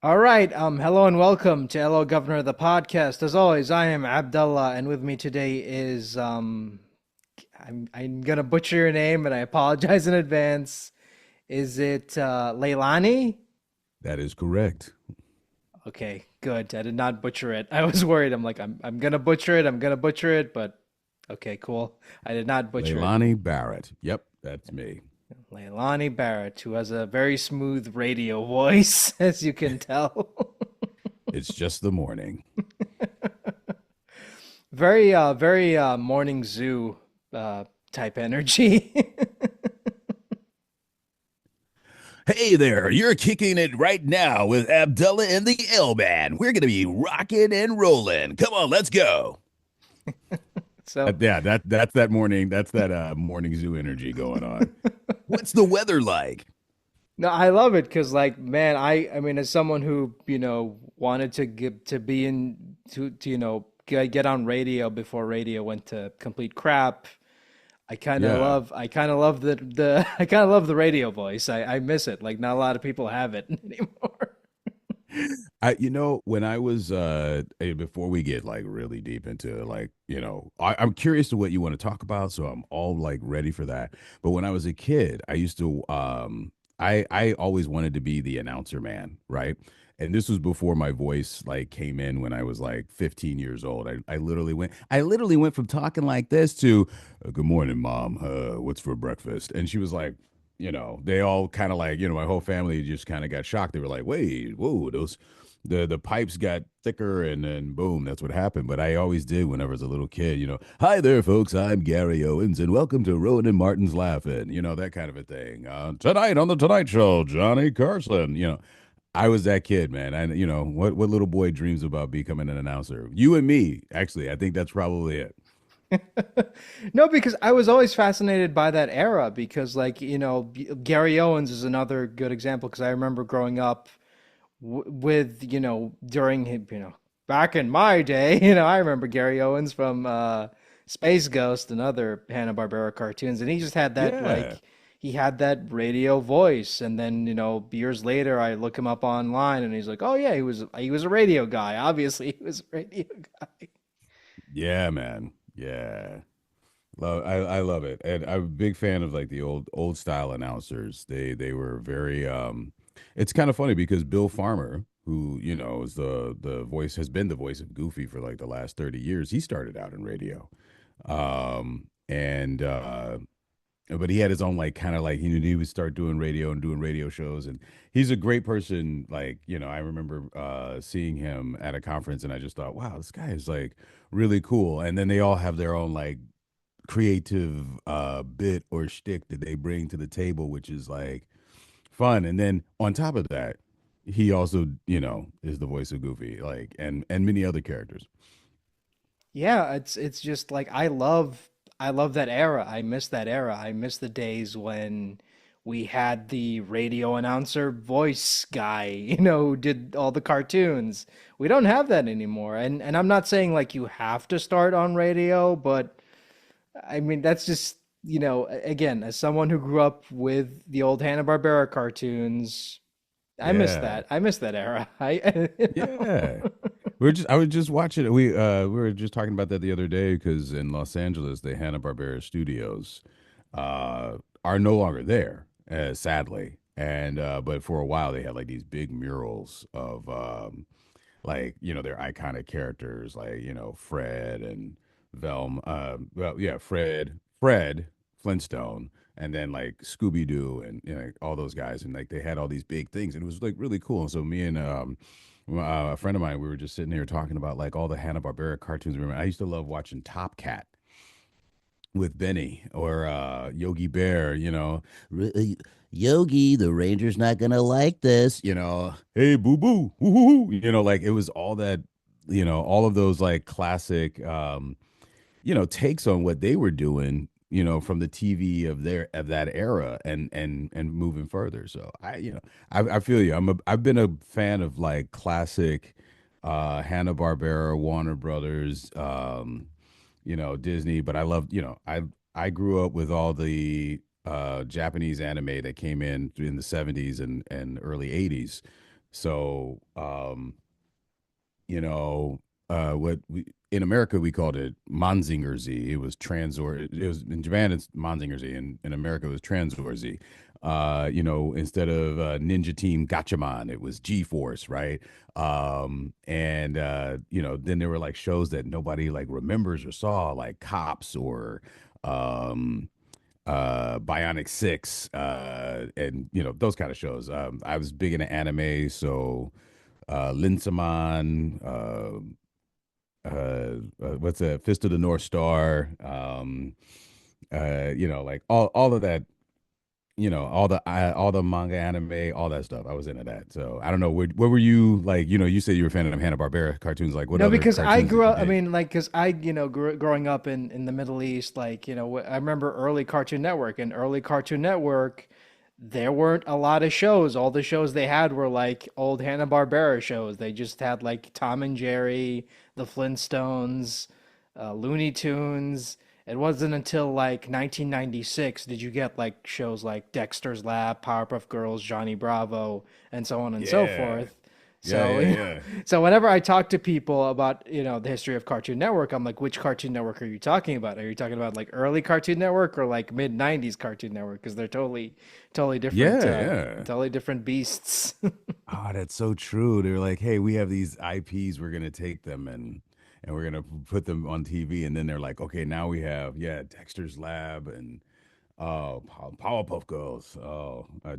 All right. Hello and welcome to Hello Governor, the podcast. As always, I am Abdullah, and with me today is I'm gonna butcher your name, and I apologize in advance. Is it Leilani? That is correct. Okay, good. I did not butcher it. I was worried. I'm gonna butcher it. I'm gonna butcher it, but okay, cool. I did not butcher it. Leilani Barrett. Yep, that's me. Leilani Barrett, who has a very smooth radio voice, as you can tell. It's just the morning. Very morning zoo type energy. Hey there, you're kicking it right now with Abdullah and the L-Man. We're going to be rocking and rolling. Come on, let's go. So That's that morning. That's that morning zoo energy going on. What's the weather like? no, I love it because like man, I mean as someone who wanted to get to be in to get on radio before radio went to complete crap. Yeah. I kind of love the I kind of love the radio voice. I miss it. Like not a lot of people have it anymore. When I was before we get like really deep into like, I'm curious to what you want to talk about, so I'm all like ready for that. But when I was a kid, I used to I always wanted to be the announcer man, right? And this was before my voice like came in when I was like 15 years old. I literally went from talking like this to good morning, mom. What's for breakfast? And she was like, they all kind of like, my whole family just kind of got shocked. They were like, wait, whoa, those the pipes got thicker and then boom, that's what happened. But I always did whenever I was a little kid, hi there, folks. I'm Gary Owens and welcome to Rowan and Martin's Laughing, that kind of a thing. Tonight on the Tonight Show, Johnny Carson, I was that kid, man. And what little boy dreams about becoming an announcer? You and me, actually. I think that's probably it. No, because I was always fascinated by that era because Gary Owens is another good example because I remember growing up with during him back in my day I remember Gary Owens from Space Ghost and other Hanna-Barbera cartoons, and he just had that Yeah. he had that radio voice. And then years later I look him up online and he's like, oh yeah, he was a radio guy. Obviously he was a radio guy. Yeah, man. Yeah. I love it. And I'm a big fan of like the old style announcers. They were very it's kind of funny because Bill Farmer, who, is the voice has been the voice of Goofy for like the last 30 years, he started out in radio. And but he had his own like kind of like he would start doing radio and doing radio shows, and he's a great person. Like, I remember seeing him at a conference and I just thought, wow, this guy is like really cool. And then they all have their own like creative bit or shtick that they bring to the table, which is like fun. And then on top of that, he also, is the voice of Goofy, like and many other characters. Yeah, it's just like I love that era. I miss that era. I miss the days when we had the radio announcer voice guy, who did all the cartoons. We don't have that anymore. And I'm not saying like you have to start on radio, but I mean that's just, again, as someone who grew up with the old Hanna-Barbera cartoons, I miss Yeah. that. I miss that era. I Yeah. I was just watching it. We were just talking about that the other day because in Los Angeles, the Hanna-Barbera studios are no longer there, sadly. And but for a while they had like these big murals of like, their iconic characters like, Fred and Velma, well, yeah, Fred Flintstone, and then like Scooby Doo and all those guys, and like they had all these big things, and it was like really cool. And so me and a friend of mine, we were just sitting here talking about like all the Hanna Barbera cartoons. Remember, I used to love watching Top Cat with Benny or Yogi Bear. Yogi, the Ranger's not gonna like this. Hey, boo boo, woo-hoo-hoo. Like it was all that, all of those like classic, takes on what they were doing, from the TV of that era and moving further. So I feel you. I've been a fan of like classic Hanna Barbera, Warner Brothers, Disney, but I love, I grew up with all the Japanese anime that came in the 70s and early 80s. So, you know, what we in America we called it Manzinger Z. It was It was in Japan it's Manzinger Z, and in America it was Transor Z. Instead of Ninja Team Gatchaman, it was G Force, right? And then there were like shows that nobody like remembers or saw, like Cops or um Bionic Six, and those kind of shows. I was big into anime, so Linsaman, what's a Fist of the North Star, like all of that, all the manga, anime, all that stuff. I was into that. So I don't know, what were you like? You said you were a fan of Hanna Barbera cartoons. Like, what No, other because I cartoons grew did you up, I dig? mean, like, because growing up in the Middle East, like, I remember early Cartoon Network, and early Cartoon Network, there weren't a lot of shows. All the shows they had were like old Hanna-Barbera shows. They just had like Tom and Jerry, the Flintstones, Looney Tunes. It wasn't until like 1996 did you get like shows like Dexter's Lab, Powerpuff Girls, Johnny Bravo, and so on and so Yeah, forth. yeah, So, yeah, yeah. so whenever I talk to people about, the history of Cartoon Network, I'm like, which Cartoon Network are you talking about? Are you talking about like early Cartoon Network or like mid 90s Cartoon Network? Because they're Yeah, yeah. totally different beasts. Oh, that's so true. They're like, hey, we have these IPs, we're gonna take them and we're gonna put them on TV, and then they're like, okay, now we have Dexter's Lab and Powerpuff Girls,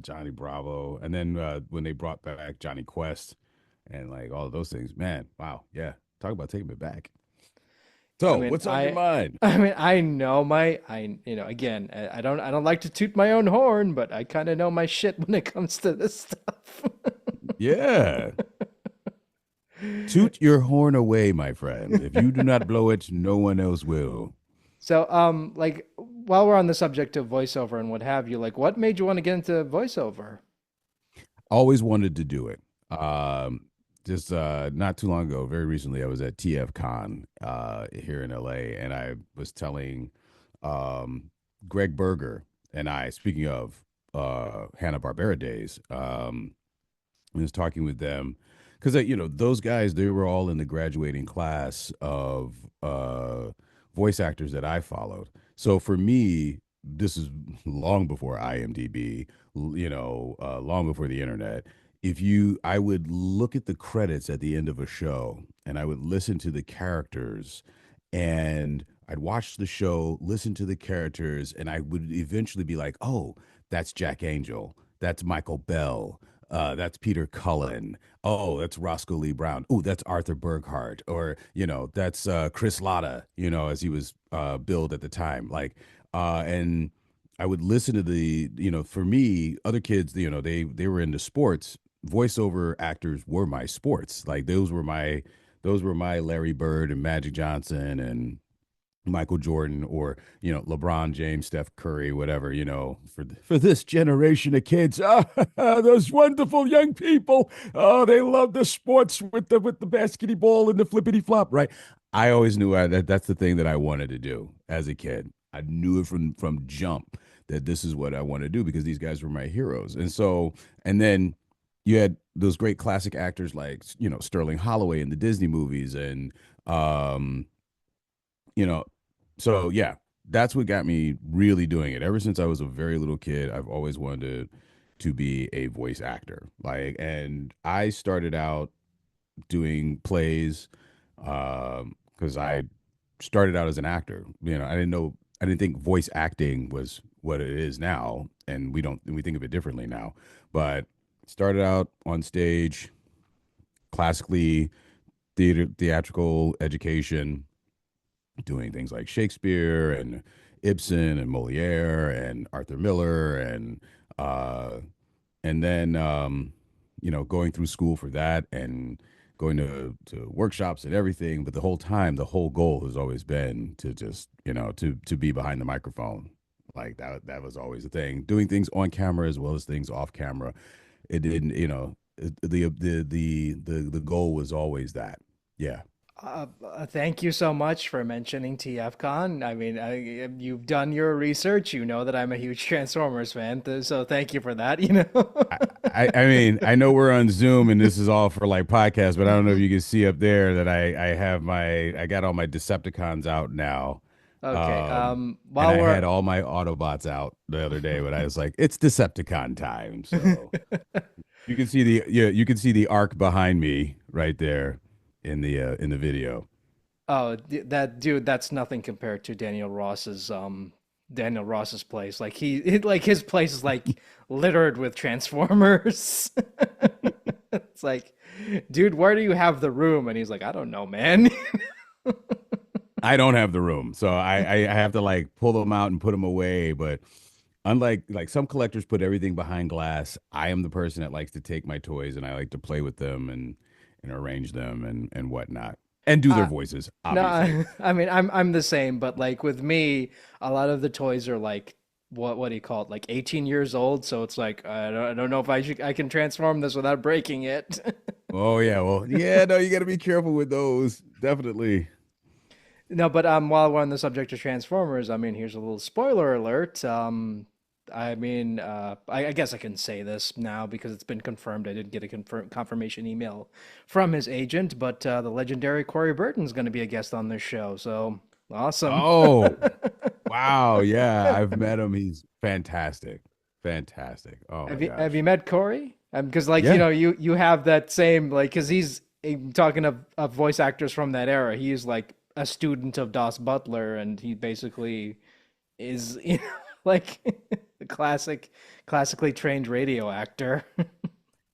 Johnny Bravo, and then when they brought back Johnny Quest and like all of those things, man, wow, yeah, talk about taking it back. I So, mean, what's on your mind? I know again, I don't like to toot my own horn, but I kind of know my shit when it comes to this stuff. Yeah, toot your horn away, my friend. If you do not blow it, no one else will. So, like, while we're on the subject of voiceover and what have you, like, what made you want to get into voiceover? Always wanted to do it. Just not too long ago, very recently, I was at TF Con here in LA, and I was telling um, Greg Berger and I, speaking of Hanna Barbera days, I was talking with them because those guys, they were all in the graduating class of voice actors that I followed. So for me, this is long before IMDb, long before the internet. I would look at the credits at the end of a show, and I would listen to the characters, and I'd watch the show, listen to the characters, and I would eventually be like, oh, that's Jack Angel, that's Michael Bell, that's Peter Cullen. Oh, that's Roscoe Lee Brown. Oh, that's Arthur Burkhart. Or, that's Chris Latta, as he was billed at the time. And I would listen to for me, other kids, they were into sports. Voiceover actors were my sports. Like those were my Larry Bird and Magic Johnson and Michael Jordan, or LeBron James, Steph Curry, whatever, for this generation of kids. Those wonderful young people. Oh, they love the sports with the basketball and the flippity flop, right? I always knew that's the thing that I wanted to do as a kid. I knew it from jump that this is what I want to do because these guys were my heroes. And then you had those great classic actors like Sterling Holloway in the Disney movies, and you know, so yeah, that's what got me really doing it. Ever since I was a very little kid, I've always wanted to be a voice actor. And I started out doing plays because I started out as an actor. I didn't think voice acting was what it is now, and we think of it differently now. But started out on stage, classically theatrical education, doing things like Shakespeare and Ibsen and Moliere and Arthur Miller, uh and then going through school for that and going to workshops and everything. But the whole time, the whole goal has always been to just to be behind the microphone. Like that was always the thing, doing things on camera as well as things off camera. It didn't, the goal was always that. Yeah. Thank you so much for mentioning TFCon. I mean, you've done your research. You know that I'm a huge Transformers fan, so thank you for that, you know. I mean, I know we're on Zoom and this is all for like podcast, but I don't know if you can see up there that I got all my Decepticons out now. Okay, And while I we're had all my Autobots out the other day, but I was like, it's Decepticon time. So you can see the arc behind me right there in the video. Oh, that dude, that's nothing compared to Daniel Ross's place. Like like his place is like littered with Transformers. It's like, dude, where do you have the room? And he's like, I don't know, man. I don't have the room, so I have to like pull them out and put them away. But unlike like some collectors put everything behind glass, I am the person that likes to take my toys and I like to play with them and arrange them and whatnot and do their Uh, voices, no, obviously. I mean I'm the same, but like with me, a lot of the toys are like what do you call it? Like 18 years old, so it's like I don't know if I can transform this without breaking it. Oh yeah, well yeah, no, you got to be careful with those, definitely. No, but while we're on the subject of Transformers, I mean, here's a little spoiler alert. I mean, I guess I can say this now because it's been confirmed. I did get a confirmation email from his agent, but the legendary Corey Burton's going to be a guest on this show. So awesome. Oh wow, yeah, I've met him. He's fantastic, fantastic. Oh my Have you gosh, met Corey? Because like yeah. you have that same like because he's talking of voice actors from that era. He's like a student of Das Butler, and he basically is like a classically trained radio actor.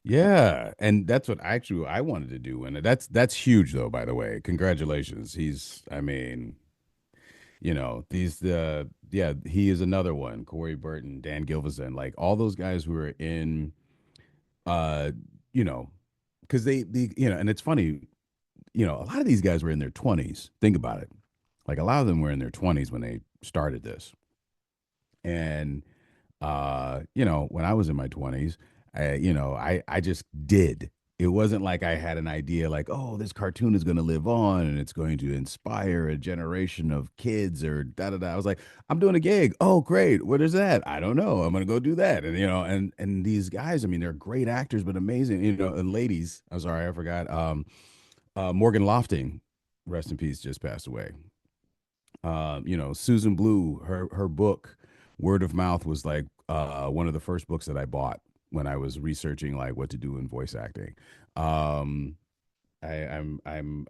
Yeah, and that's what actually I wanted to do, and that's huge though. By the way, congratulations. He's, I mean, these the yeah, he is another one. Corey Burton, Dan Gilvezan, like all those guys who are in, uh, you know, because and it's funny, a lot of these guys were in their 20s. Think about it, like a lot of them were in their 20s when they started this, and when I was in my 20s, I just did. It wasn't like I had an idea like, oh, this cartoon is going to live on and it's going to inspire a generation of kids or da da da. I was like, I'm doing a gig. Oh, great. What is that? I don't know. I'm going to go do that. And and these guys, I mean, they're great actors, but amazing, and ladies. I'm sorry, I forgot. Morgan Lofting, rest in peace, just passed away. Susan Blue, her book, Word of Mouth, was like one of the first books that I bought when I was researching like what to do in voice acting. Um, I'm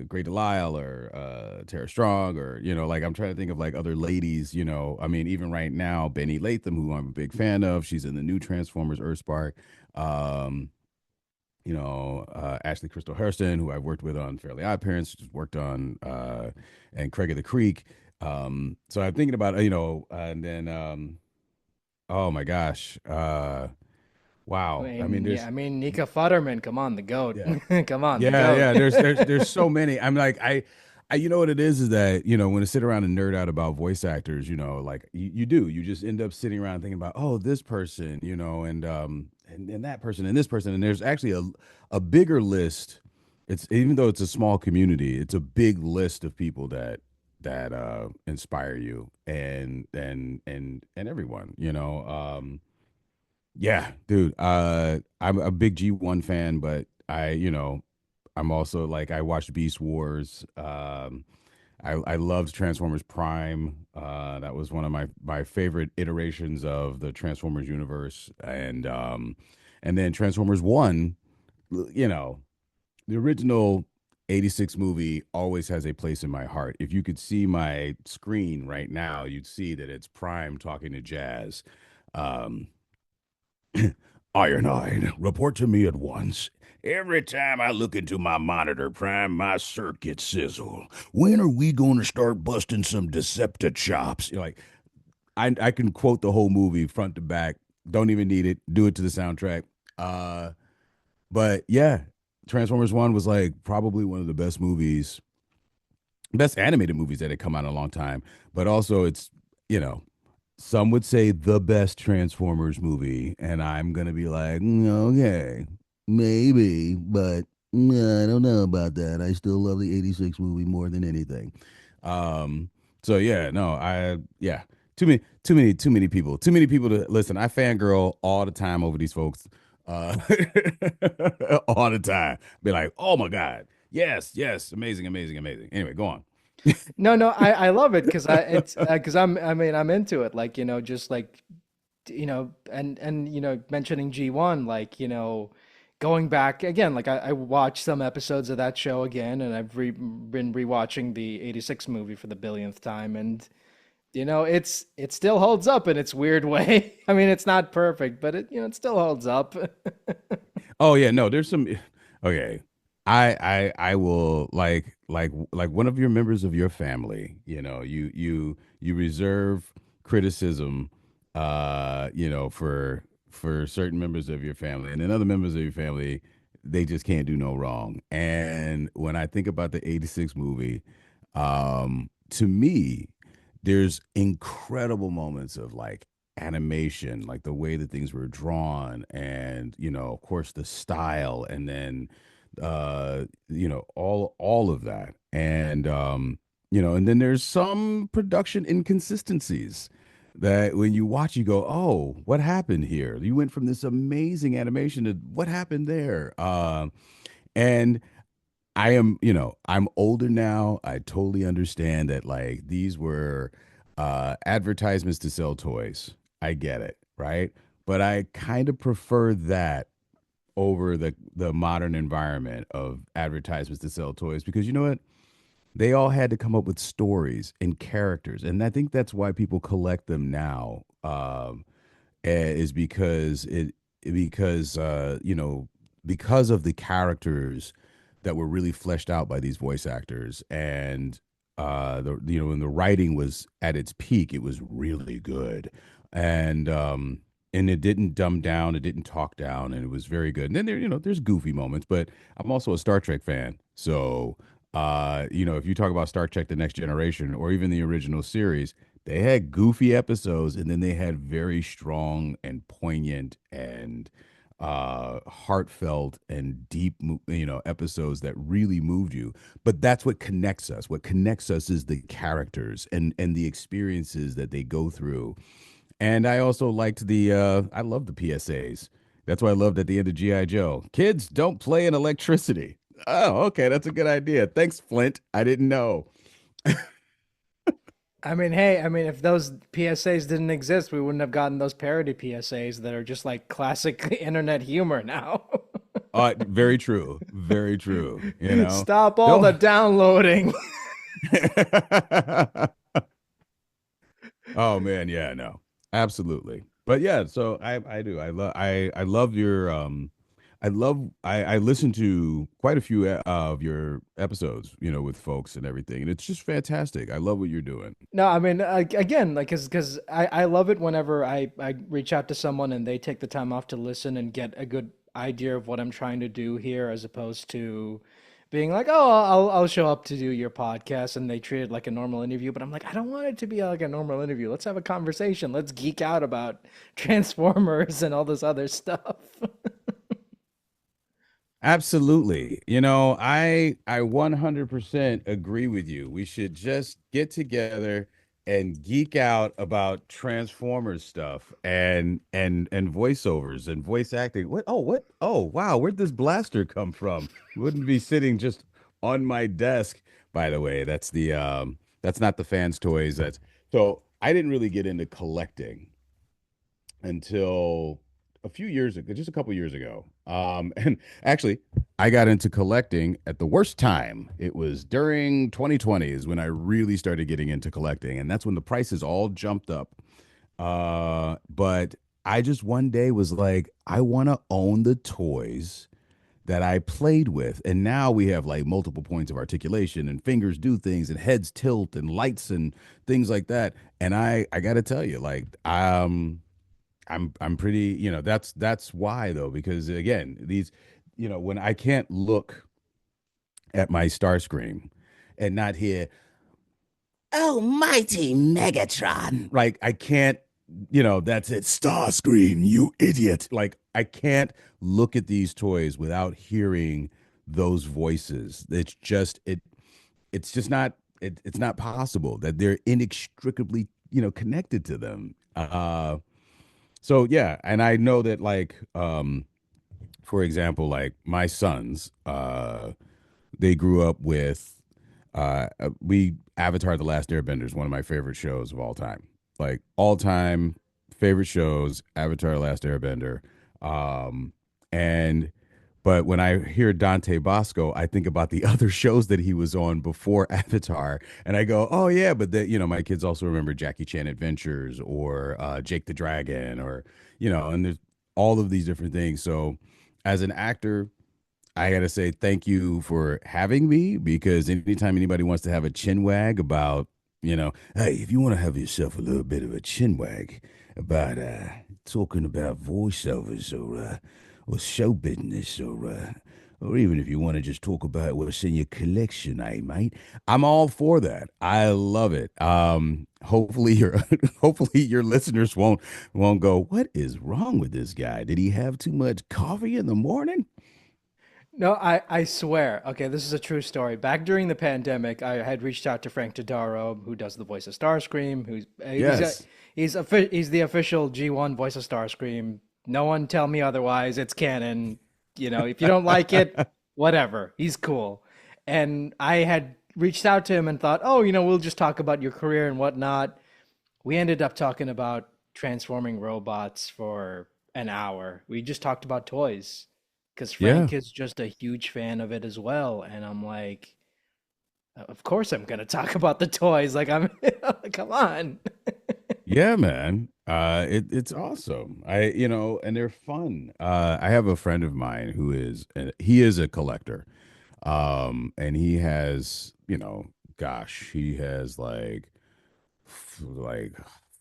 Great Delisle or Tara Strong or like I'm trying to think of like other ladies. I mean even right now Benny Latham, who I'm a big fan of, she's in the new Transformers Earthspark. Um, Ashley Crystal Hairston, who I've worked with on Fairly OddParents, just worked on and Craig of the Creek. So I'm thinking about and then oh my gosh, wow. I mean, Yeah, there's I mean Nika Futterman, come on, the goat. yeah, Come on, the yeah, goat. yeah. There's so many. I'm like you know what it is that when I sit around and nerd out about voice actors, like you just end up sitting around thinking about this person, and that person and this person, and there's actually a bigger list. It's even though it's a small community, it's a big list of people that inspire you and everyone, yeah, dude. I'm a big G1 fan, but I'm also like I watched Beast Wars. I loved Transformers Prime. That was one of my favorite iterations of the Transformers universe, and then Transformers One. You know, the original '86 movie always has a place in my heart. If you could see my screen right now, you'd see that it's Prime talking to Jazz. Um, Ironhide, report to me at once. Every time I look into my monitor, Prime, my circuits sizzle. When are we going to start busting some Deceptor chops? Like, I can quote the whole movie front to back. Don't even need it. Do it to the soundtrack. Uh, but yeah, Transformers One was like probably one of the best movies, best animated movies that had come out in a long time. But also, it's you know some would say the best Transformers movie, and I'm gonna be like, okay, maybe, but Nah, I don't know about that. I still love the '86 movie more than anything. Um, so yeah, no, yeah, too many people, too many people to listen. I fangirl all the time over these folks, uh, all the time. Be like, oh my god, yes, yes, amazing, amazing, amazing. Anyway, go on. No, no, I love it because I mean I'm into it. Like, just like and mentioning G1, like, going back again, like I watched some episodes of that show again, and been rewatching the '86 movie for the billionth time, and it still holds up in its weird way. I mean, it's not perfect, but it still holds up. Oh yeah, no, there's some okay. I will like one of your members of your family, you reserve criticism for certain members of your family and then other members of your family they just can't do no wrong. And when I think about the '86 movie, to me there's incredible moments of like animation, like the way that things were drawn, and of course, the style, and then all of that, and then there's some production inconsistencies that when you watch, you go, "Oh, what happened here? You went from this amazing animation to what happened there?" And I'm older now. I totally understand that like these were advertisements to sell toys. I get it, right? But I kind of prefer that over the modern environment of advertisements to sell toys because you know what? They all had to come up with stories and characters, and I think that's why people collect them now. Is because because of the characters that were really fleshed out by these voice actors, and when the writing was at its peak, it was really good, and it didn't dumb down, it didn't talk down, and it was very good. And then there's goofy moments, but I'm also a Star Trek fan, so if you talk about Star Trek: The Next Generation or even the original series, they had goofy episodes, and then they had very strong and poignant and heartfelt and deep, episodes that really moved you. But that's what connects us. What connects us is the characters and the experiences that they go through. And I also liked I love the PSAs. That's why I loved at the end of GI Joe. Kids don't play in electricity. Oh, okay, that's a good idea. Thanks, Flint. I didn't know. I mean, hey, I mean, if those PSAs didn't exist, we wouldn't have gotten those parody PSAs that are just like classic internet humor now. Very true. Very true. You know, Stop all the don't. downloading. Oh man, yeah, no, absolutely. But yeah, so I do. I love your I listen to quite a few of your episodes, with folks and everything, and it's just fantastic. I love what you're doing. No, I mean, again, like, cause I love it whenever I reach out to someone and they take the time off to listen and get a good idea of what I'm trying to do here, as opposed to being like, oh, I'll show up to do your podcast, and they treat it like a normal interview. But I'm like, I don't want it to be like a normal interview. Let's have a conversation. Let's geek out about Transformers and all this other stuff. Absolutely. I 100% agree with you. We should just get together and geek out about Transformers stuff and voiceovers and voice acting. What? Oh, wow, where'd this blaster come from? Wouldn't be sitting just on my desk. By the way, that's not the fans' toys. That's so I didn't really get into collecting until a few years ago, just a couple years ago. And actually, I got into collecting at the worst time. It was during 2020 is when I really started getting into collecting, and that's when the prices all jumped up. But I just one day was like, I want to own the toys that I played with. And now we have like multiple points of articulation and fingers do things and heads tilt and lights and things like that. And I got to tell you, like, I'm pretty, that's why though, because again, when I can't look at my star screen and not hear, oh, mighty Megatron. Like I can't, that's it. Starscream, you idiot. Like I can't look at these toys without hearing those voices. It's just not it's not possible that they're inextricably, connected to them. So yeah, and I know that like for example, like my sons, they grew up with we Avatar: The Last Airbender is one of my favorite shows of all time. Like all time favorite shows, Avatar: The Last Airbender. Um, and but when I hear Dante Bosco, I think about the other shows that he was on before Avatar, and I go, "Oh yeah," but my kids also remember Jackie Chan Adventures or Jake the Dragon, or and there's all of these different things. So, as an actor, I gotta say thank you for having me, because anytime anybody wants to have a chin wag about, hey, if you want to have yourself a little bit of a chin wag about talking about voiceovers or show business or even if you want to just talk about what's in your collection, mate, I'm all for that. I love it. Hopefully your hopefully your listeners won't go, what is wrong with this guy? Did he have too much coffee in the morning? No, I swear. Okay, this is a true story. Back during the pandemic, I had reached out to Frank Todaro, who does the voice of Starscream. Yes. He's the official G1 voice of Starscream. No one tell me otherwise. It's canon. If you don't like it, whatever. He's cool. And I had reached out to him and thought, oh, we'll just talk about your career and whatnot. We ended up talking about transforming robots for an hour. We just talked about toys because Yeah. Frank is just a huge fan of it as well. And I'm like, of course I'm gonna talk about the toys. Like I'm, come on. Yeah, man. It's awesome. And they're fun. I have a friend of mine who he is a collector. And he has, gosh, he has like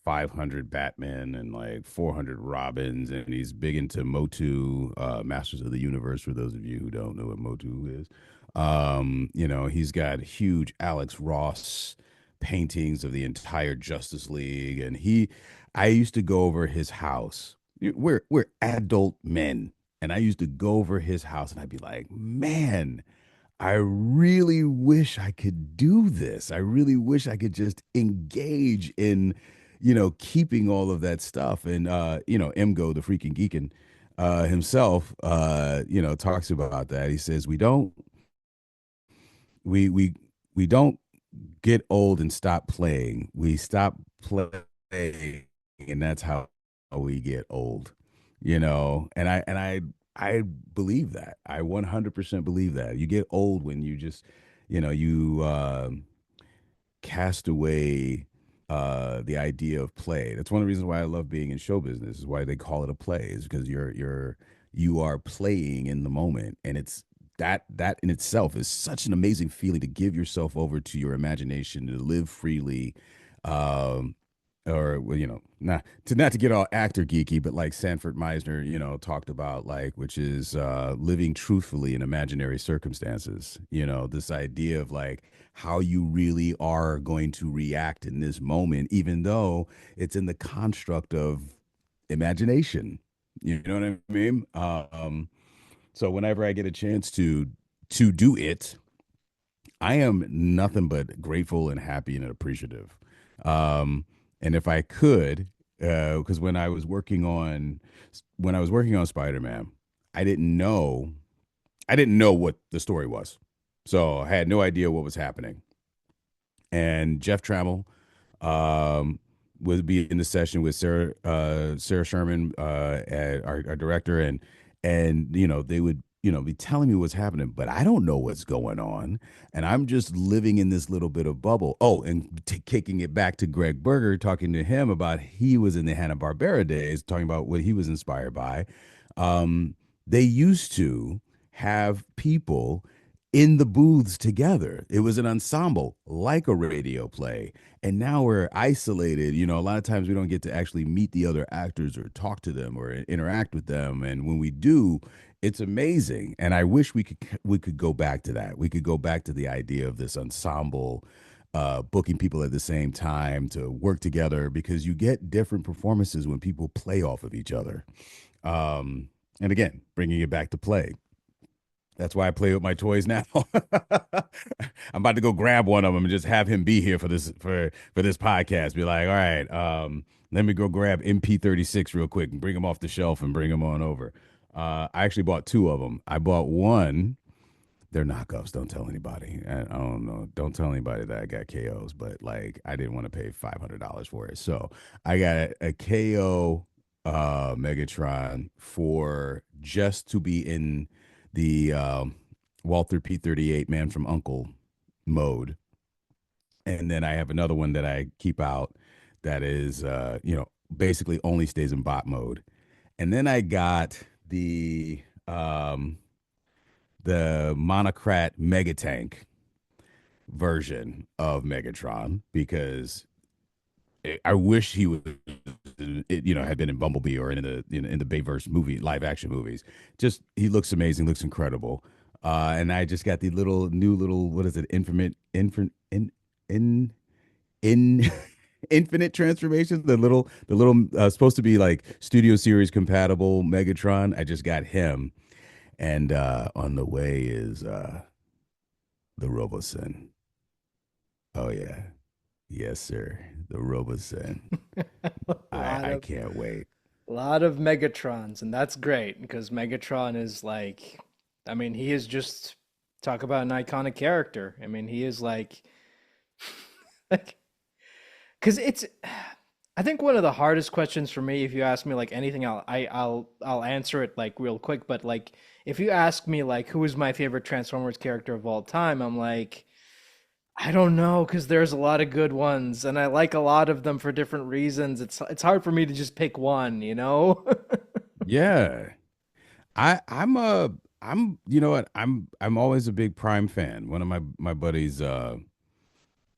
500 Batman and like 400 Robins, and he's big into Motu, Masters of the Universe, for those of you who don't know what Motu is. He's got huge Alex Ross paintings of the entire Justice League, and I used to go over his house. We're adult men, and I used to go over his house and I'd be like, man, I really wish I could do this. I really wish I could just engage in, keeping all of that stuff. And Mgo, the freaking geekin, himself, talks about that. He says we we we don't get old and stop playing. We stop playing, and that's how we get old. And I believe that. I 100% believe that. You get old when you just, you cast away the idea of play. That's one of the reasons why I love being in show business. Is why they call it a play. Is because you are playing in the moment, and it's that in itself is such an amazing feeling, to give yourself over to your imagination, to live freely. Um, or well, not to get all actor geeky, but like Sanford Meisner, talked about, like, which is living truthfully in imaginary circumstances. This idea of like how you really are going to react in this moment, even though it's in the construct of imagination. You know what I mean? So whenever I get a chance to do it, I am nothing but grateful and happy and appreciative. And if I could, because when I was working on Spider-Man, I didn't know I didn't know what the story was, so I had no idea what was happening. And Jeff Trammell would be in the session with Sarah Sherman, our director, and they would be telling me what's happening, but I don't know what's going on, and I'm just living in this little bit of bubble. Oh, and kicking it back to Greg Berger, talking to him about he was in the Hanna Barbera days, talking about what he was inspired by. They used to have people in the booths together. It was an ensemble, like a radio play. And now we're isolated. A lot of times we don't get to actually meet the other actors or talk to them or interact with them. And when we do, it's amazing. And I wish we could go back to that. We could go back to the idea of this ensemble, booking people at the same time to work together, because you get different performances when people play off of each other. And again, bringing it back to play. That's why I play with my toys now. I'm about to go grab one of them and just have him be here for this podcast. Be like, all right, let me go grab MP36 real quick and bring them off the shelf and bring them on over. I actually bought two of them. I bought one. They're knockoffs. Don't tell anybody. I don't know. Don't tell anybody that I got KOs. But like, I didn't want to pay $500 for it, so I got a KO Megatron for just to be in the Walther P38 Man from Uncle mode, and then I have another one that I keep out that is basically only stays in bot mode, and then I got the monocrat Megatank version of Megatron because I wish he would, had been in Bumblebee or in the Bayverse movie, live action movies. Just he looks amazing, looks incredible. And I just got the new little what is it, in infinite transformations. The little supposed to be like Studio Series compatible Megatron. I just got him, and on the way is the Robosen. Oh yeah, yes sir, the Robosen. A lot I of can't wait. Megatrons, and that's great because Megatron is like, I mean, he is just talk about an iconic character. I mean, he is like, like, because it's. I think one of the hardest questions for me, if you ask me like anything, I'll answer it like real quick. But like, if you ask me like who is my favorite Transformers character of all time, I'm like, I don't know, because there's a lot of good ones, and I like a lot of them for different reasons. It's hard for me to just pick one, you know? Yeah, I'm a I'm you know what I'm always a big Prime fan. One of my buddies,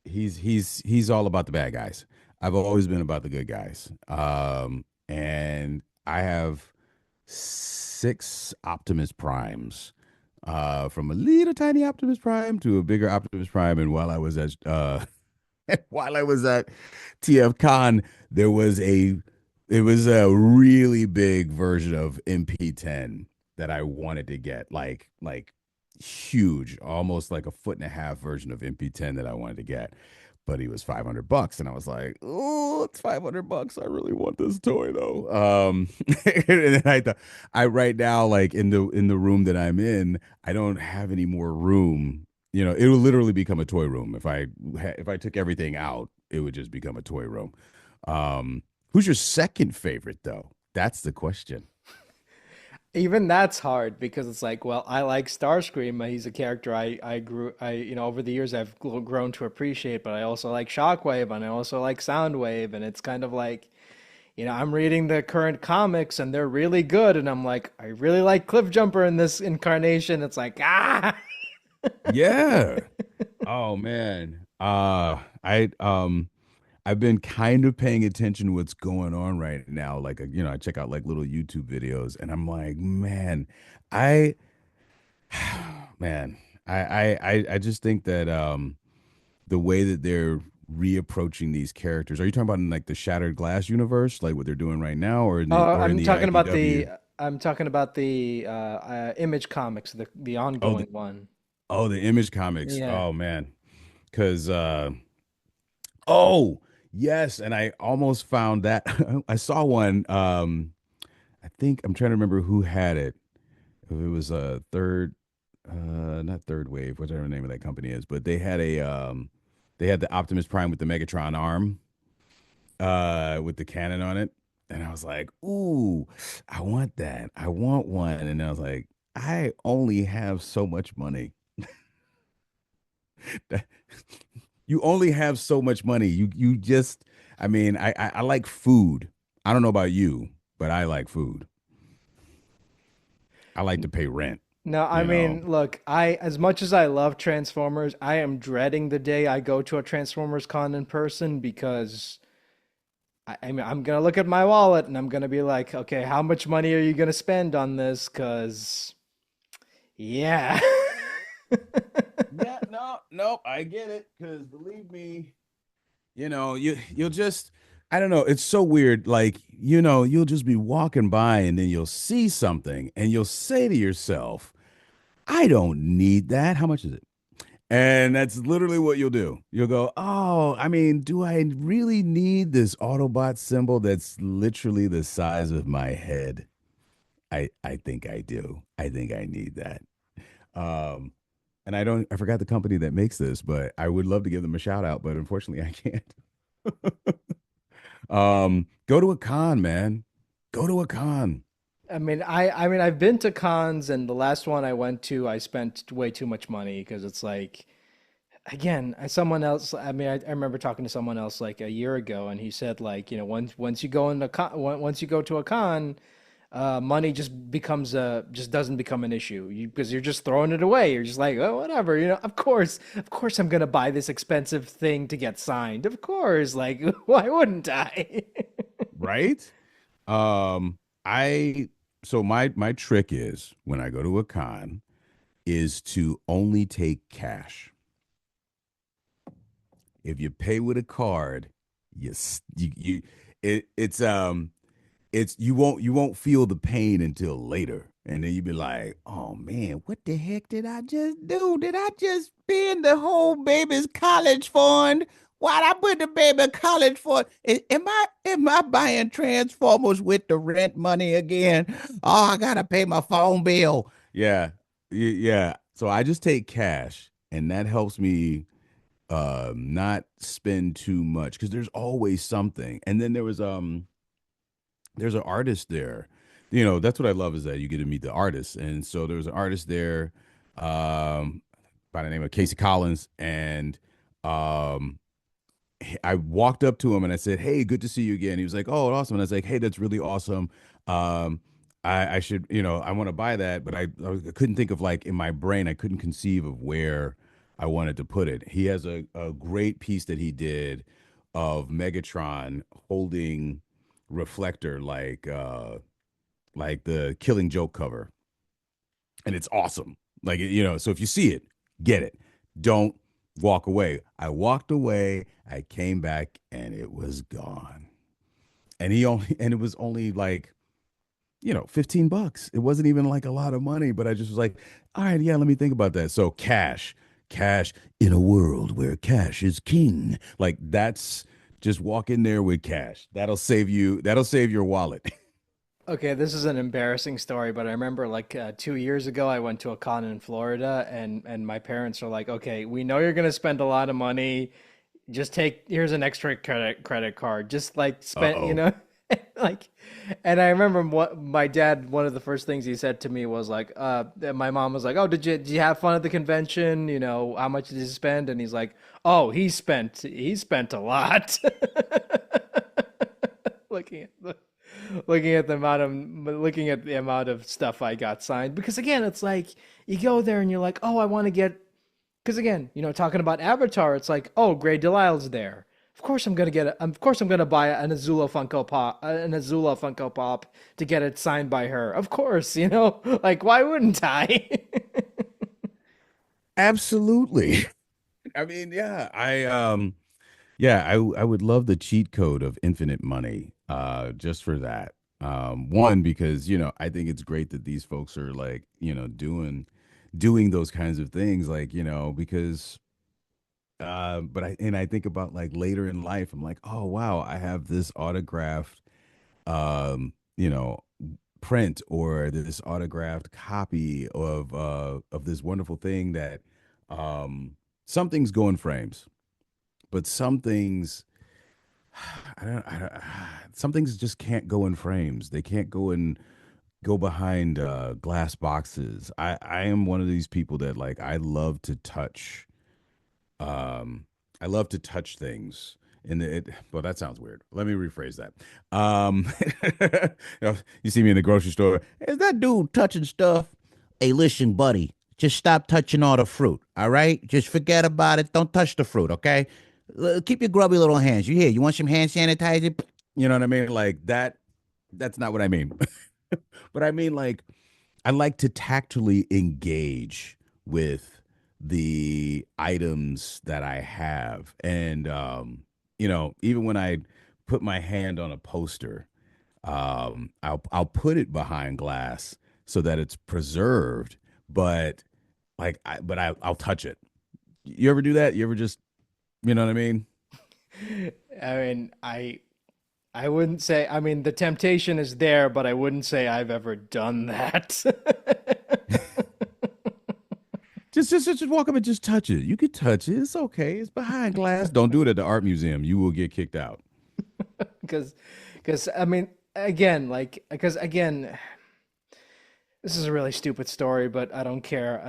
he's all about the bad guys. I've always been about the good guys. And I have six Optimus Primes, from a little tiny Optimus Prime to a bigger Optimus Prime. And while I was at TF Con, there was a it was a really big version of MP10 that I wanted to get, like huge, almost like a foot and a half version of MP10 that I wanted to get. But he was $500, and I was like, "Oh, it's $500. I really want this toy, though." And then I thought, I right now, like in the room that I'm in, I don't have any more room. It will literally become a toy room if I took everything out. It would just become a toy room. Who's your second favorite, though? That's the question. Even that's hard because it's like, well, I like Starscream. He's a character I grew over the years I've grown to appreciate, but I also like Shockwave and I also like Soundwave, and it's kind of like, I'm reading the current comics and they're really good, and I'm like, I really like Cliffjumper in this incarnation. It's like, ah. Yeah. Oh man. I've been kind of paying attention to what's going on right now. Like, I check out like little YouTube videos, and I'm like, man, I, man, I just think that the way that they're reapproaching these characters. Are you talking about in like the Shattered Glass universe, like what they're doing right now, or in the Oh, or in I'm the talking about IDW? the Image Comics, the Oh, ongoing one. the Image Comics. Yeah. Oh man, because oh yes, and I almost found that I saw one. I think I'm trying to remember who had it. If it was a not third wave, whatever the name of that company is, but they had the Optimus Prime with the Megatron arm, with the cannon on it, and I was like, ooh, I want that. I want one, and I was like, I only have so much money. You only have so much money. You just, I mean, I like food. I don't know about you, but I like food. I like to pay rent, No, I you know. mean, look, as much as I love Transformers, I am dreading the day I go to a Transformers con in person because I mean, I'm gonna look at my wallet and I'm gonna be like, okay, how much money are you gonna spend on this? Because, yeah. Yeah, no, nope, I get it. Because believe me, you'll just, I don't know. It's so weird. Like, you'll just be walking by and then you'll see something and you'll say to yourself, I don't need that. How much is it? And that's literally what you'll do. You'll go, oh, I mean, do I really need this Autobot symbol that's literally the size of my head? I think I do. I think I need that. Um, and I forgot the company that makes this, but I would love to give them a shout out, but unfortunately I can't. Go to a con, man. Go to a con. I mean, I've been to cons, and the last one I went to, I spent way too much money because it's like, again, someone else. I remember talking to someone else like a year ago, and he said like, once you go into once you go to a con, money just doesn't become an issue because you're just throwing it away. You're just like, oh, whatever, of course, I'm gonna buy this expensive thing to get signed. Of course, like, why wouldn't I? Right? Um, I so my trick is when I go to a con is to only take cash. If you pay with a card, you it's you won't feel the pain until later. And then you be like, oh man, what the heck did I just do? Did I just spend the whole baby's college fund? Why'd I put the baby college fund? Am I buying transformers with the rent money again? Oh, I gotta pay my phone bill. Yeah. Yeah. So I just take cash and that helps me not spend too much because there's always something. And then there's an artist there. That's what I love is that you get to meet the artist. And so there was an artist there um, by the name of Casey Collins. And um, I walked up to him and I said, "Hey, good to see you again." He was like, "Oh, awesome." And I was like, "Hey, that's really awesome. Um, I should, I want to buy that, but I couldn't think of like in my brain, I couldn't conceive of where I wanted to put it." He has a great piece that he did of Megatron holding Reflector like the Killing Joke cover, and it's awesome. Like so if you see it, get it. Don't walk away. I walked away. I came back, and it was gone. And it was only like 15 bucks. It wasn't even like a lot of money, but I just was like, all right, yeah, let me think about that. So cash in a world where cash is king. Like that's just walk in there with cash. That'll save your wallet. Okay, this is an embarrassing story, but I remember like 2 years ago, I went to a con in Florida, and my parents were like, "Okay, we know you're gonna spend a lot of money. Just here's an extra credit card. Just like spend, Uh-oh. like." And I remember what my dad, one of the first things he said to me was like, my mom was like, "Oh, did you have fun at the convention? How much did you spend?" And he's like, "Oh, he spent a lot." Looking at the looking at the amount of stuff I got signed, because again, it's like you go there and you're like, oh, I want to get, because again, talking about Avatar, it's like, oh, Grey Delisle's there. Of course I'm gonna buy an Azula Funko Pop to get it signed by her. Of course, like why wouldn't I? Absolutely. I mean, I would love the cheat code of infinite money just for that. One because, I think it's great that these folks are like, doing those kinds of things like, because I think about like later in life, I'm like, "Oh wow, I have this autographed um, you know, print or this autographed copy of this wonderful thing that some things go in frames, but some things some things just can't go in frames. They can't go behind glass boxes. I am one of these people that like um I love to touch things. Well, that sounds weird. Let me rephrase that. Um, you see me in the grocery store. Is that dude touching stuff? Hey, listen, buddy. Just stop touching all the fruit. All right. Just forget about it. Don't touch the fruit. Okay. Keep your grubby little hands. You here? You want some hand sanitizer? You know what I mean? Like that. That's not what I mean. But I mean, like, I like to tactily engage with the items that I have. And, even when I put my hand on a poster, I'll put it behind glass so that it's preserved. But like I'll touch it. You ever do that? You ever just, you know what I mean? I mean, I wouldn't say, I mean, the temptation is there, but I wouldn't say I've ever done that. Just walk up and just touch it. You could touch it. It's okay. It's behind glass. Don't do it at the art museum. You will get kicked out. Because, because I mean, again, because again, this is a really stupid story, but I don't care.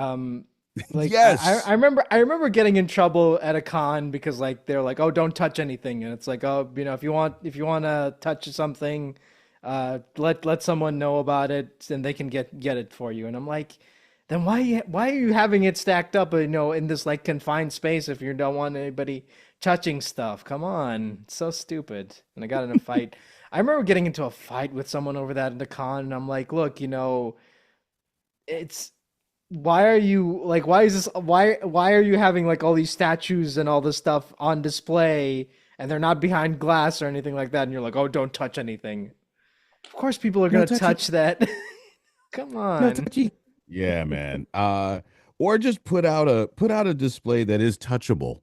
Like Yes. I remember getting in trouble at a con because like they're like, oh, don't touch anything, and it's like, oh, you know, if you want to touch something, let someone know about it, and they can get it for you. And I'm like, then why are you having it stacked up, you know, in this like confined space if you don't want anybody touching stuff? Come on, it's so stupid. And I got in a fight. I remember getting into a fight with someone over that at the con, and I'm like, look, you know, it's why are you like why is this why are you having like all these statues and all this stuff on display and they're not behind glass or anything like that and you're like, oh, don't touch anything. Of course people are No gonna touchy. touch that. Come No on. touchy. Yeah, man. Or just put out a display that is touchable.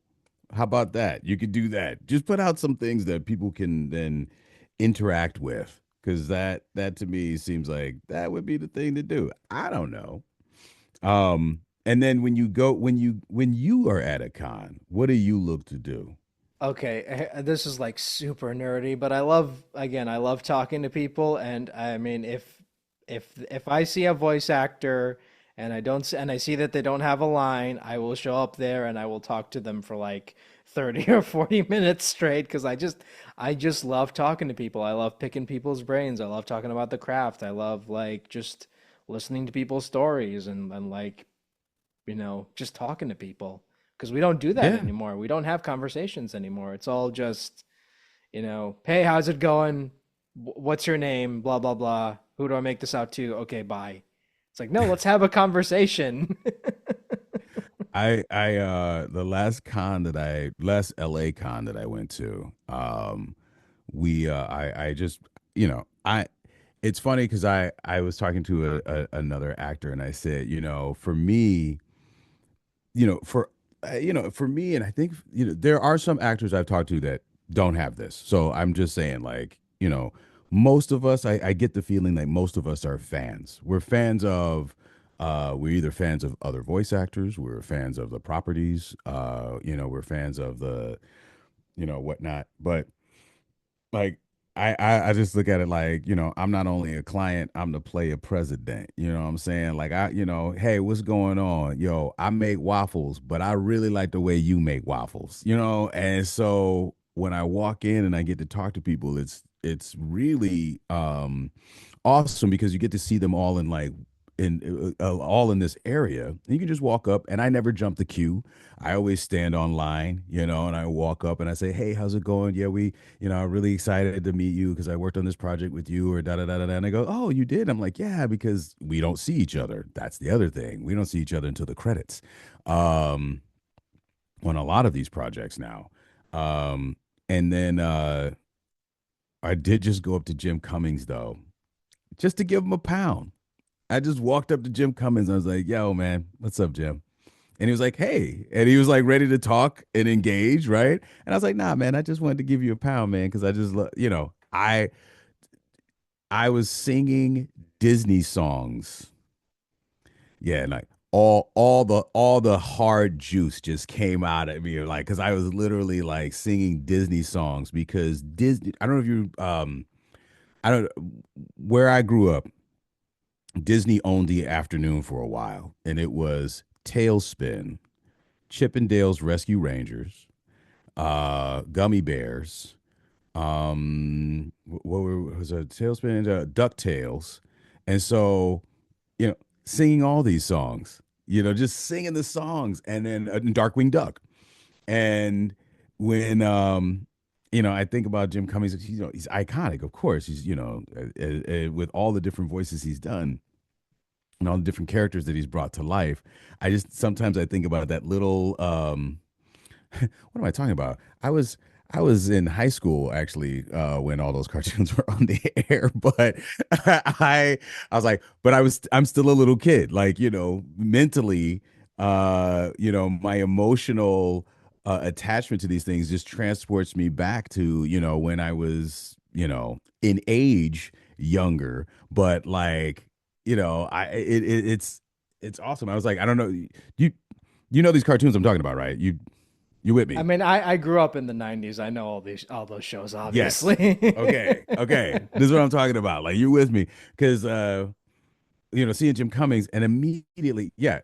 How about that? You could do that. Just put out some things that people can then interact with. Because that to me seems like that would be the thing to do. I don't know. And then when you are at a con, what do you look to do? Okay, this is like super nerdy, but I love, again, I love talking to people, and I mean, if I see a voice actor and and I see that they don't have a line, I will show up there and I will talk to them for like 30 or 40 minutes straight because I just love talking to people. I love picking people's brains. I love talking about the craft. I love like just listening to people's stories and like, you know, just talking to people because we don't do that Yeah. anymore. We don't have conversations anymore. It's all just, you know, hey, how's it going? What's your name? Blah, blah, blah. Who do I make this out to? Okay, bye. It's like, no, let's have a conversation. The last LA con that I went to, we I just, I it's funny because I was talking to another actor and I said, for me, for me, and I think, there are some actors I've talked to that don't have this. So I'm just saying, like, most of us, I get the feeling like most of us are fans. We're either fans of other voice actors, we're fans of the properties, we're fans of the, whatnot. But like, I just look at it like, I'm not only a client, I'm the player president. You know what I'm saying? Like, hey, what's going on? Yo, I make waffles, but I really like the way you make waffles, And so when I walk in and I get to talk to people, it's really awesome because you get to see them all in like all in this area. And you can just walk up, and I never jump the queue. I always stand on line, and I walk up and I say, "Hey, how's it going? Yeah, I'm really excited to meet you because I worked on this project with you," or da da da da. And I go, "Oh, you did?" I'm like, "Yeah," because we don't see each other. That's the other thing. We don't see each other until the credits. Um, on a lot of these projects now. And then I did just go up to Jim Cummings though, just to give him a pound. I just walked up to Jim Cummings. And I was like, "Yo, man, what's up, Jim?" And he was like, "Hey," and he was like ready to talk and engage, right? And I was like, "Nah, man, I just wanted to give you a pound, man, because I just, I was singing Disney songs, yeah, and like all the hard juice just came out at me, like, because I was literally like singing Disney songs because Disney. I don't know if you, I don't where I grew up. Disney owned the afternoon for a while, and it was Tailspin, Chippendales Rescue Rangers, Gummy Bears, was a Tailspin, DuckTales, and so you know, singing all these songs, just singing the songs, and then Darkwing Duck, and when I think about Jim Cummings, he's iconic, of course, he's with all the different voices he's done and all the different characters that he's brought to life. I just sometimes I think about that little what am I talking about? I was in high school actually when all those cartoons were on the air, but I I was like, but I'm still a little kid, like mentally. My emotional attachment to these things just transports me back to, when I was, in age younger, but like, it's awesome. I was like, I don't know, you know these cartoons I'm talking about, right? You with I me? mean, I grew up in the 90s. I know all those shows, Yes. obviously. Okay. Okay. This is what I'm talking about. Like you're with me because seeing Jim Cummings and immediately, yeah,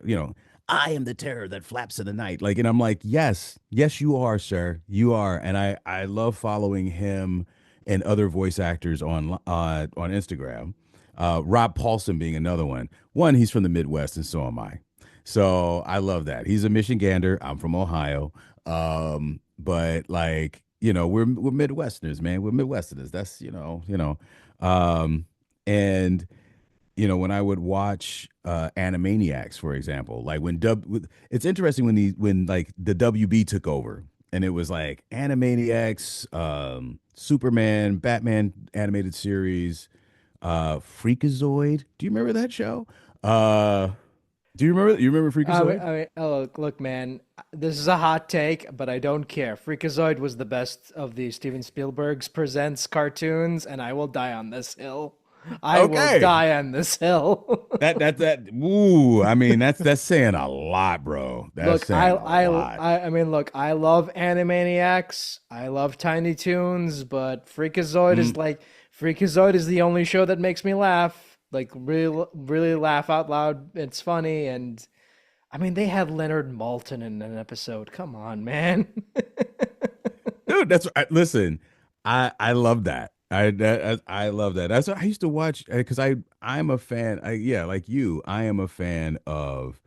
I am the terror that flaps in the night. Like, and I'm like, yes, yes, you are, sir, you are. And I love following him and other voice actors on Instagram. Rob Paulson being another one. One, he's from the Midwest, and so am I. So I love that. He's a Michigander. I'm from Ohio. But like, we're Midwesterners, man. We're Midwesterners. That's Um, and when I would watch Animaniacs, for example, like it's interesting when like the WB took over and it was like Animaniacs, Superman, Batman animated series, Freakazoid. Do you remember that show? Uh, do you remember Freakazoid? Oh, look, man, this is a hot take, but I don't care. Freakazoid was the best of the Steven Spielberg's Presents cartoons, and I will die on this hill. I will Okay. die on this hill. That ooh, I mean that's saying a lot, bro. That's Look, saying a lot. I mean, look, I love Animaniacs. I love Tiny Toons, but Mm. Freakazoid is the only show that makes me laugh. Like really, really laugh out loud. It's funny, and I mean, they had Leonard Maltin in an episode. Come on, man. Dude, listen. I love that. I love that. That's what I used to watch because I'm a fan. Yeah, like you, I am a fan of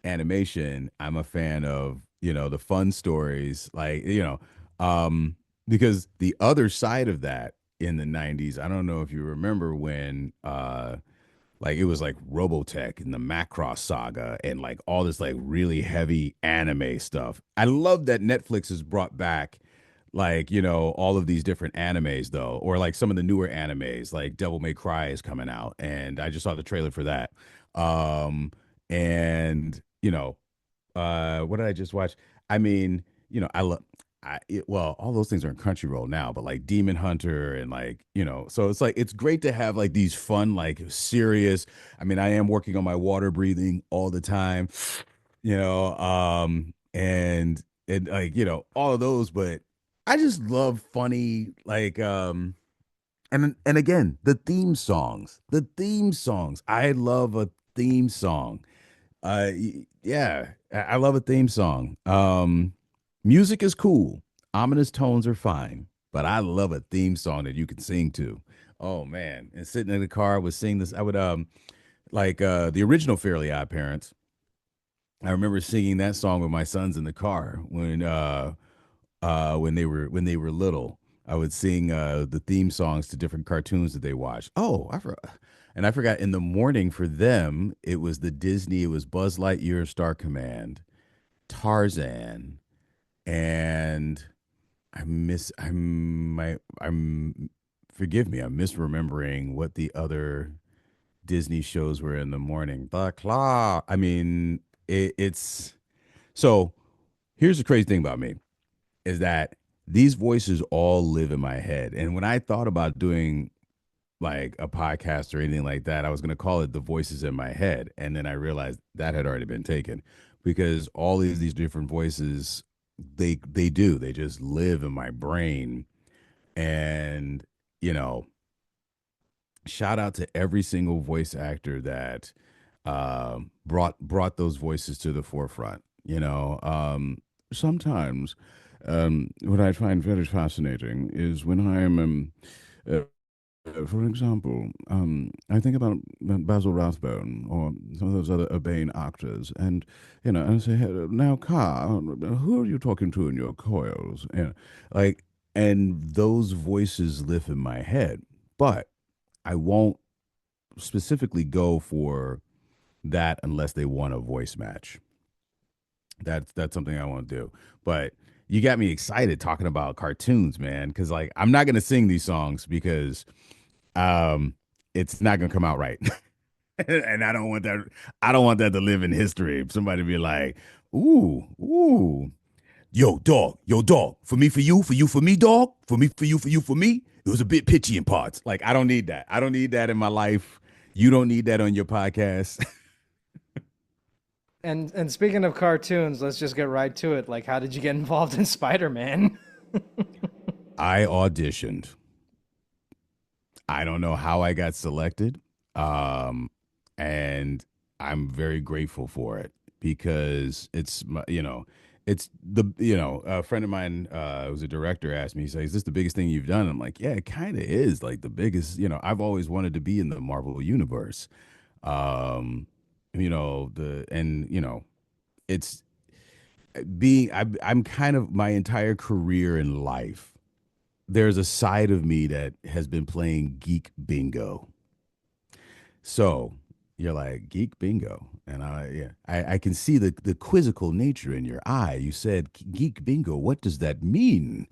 animation. I'm a fan of the fun stories, like because the other side of that in the '90s. I don't know if you remember when like it was like Robotech and the Macross saga and like all this like really heavy anime stuff. I love that Netflix has brought back like all of these different animes though, or like some of the newer animes like Devil May Cry is coming out and I just saw the trailer for that. And what did I just watch? I mean, I love well, all those things are in Crunchyroll now, but like Demon Hunter and like, so it's like it's great to have like these fun, like serious. I mean, I am working on my water breathing all the time, and like, all of those, but I just love funny, like and again, the theme songs. The theme songs. I love a theme song. Yeah, I love a theme song. Music is cool. Ominous tones are fine, but I love a theme song that you can sing to. Oh man. And sitting in the car would sing this. I would like the original Fairly Odd Parents. I remember singing that song with my sons in the car when they were little. I would sing the theme songs to different cartoons that they watched. And I forgot in the morning for them, it was the Disney, it was Buzz Lightyear, Star Command, Tarzan, and I'm forgive me, I'm misremembering what the other Disney shows were in the morning. The Claw. I mean, it's so here's the crazy thing about me is that these voices all live in my head. And when I thought about doing like a podcast or anything like that, I was going to call it The Voices in My Head. And then I realized that had already been taken because all these different voices, they just live in my brain. And, you know, shout out to every single voice actor that brought those voices to the forefront. Sometimes what I find very fascinating is when for example, I think about Basil Rathbone or some of those other urbane actors, and I say, "Hey, now, Carr, who are you talking to in your coils?" Like, and those voices live in my head, but I won't specifically go for that unless they want a voice match. That's something I want to do. But you got me excited talking about cartoons, man, because like I'm not gonna sing these songs because um it's not gonna come out right. And I don't want that. I don't want that to live in history. Somebody be like, "Ooh, ooh, yo, dog, for you, for me, dog, for me, for you, for you, for me." It was a bit pitchy in parts. Like I don't need that. I don't need that in my life. You don't need that on your podcast. And speaking of cartoons, let's just get right to it. Like, how did you get involved in Spider-Man? I auditioned. I don't know how I got selected. Um, and I'm very grateful for it because it's a friend of mine, who's a director asked me, he says, is this the biggest thing you've done? I'm like, yeah, it kind of is like the biggest, I've always wanted to be in the Marvel universe. Um, it's I'm kind of my entire career in life there's a side of me that has been playing geek bingo. So you're like geek bingo, and I can see the quizzical nature in your eye. You said geek bingo. What does that mean?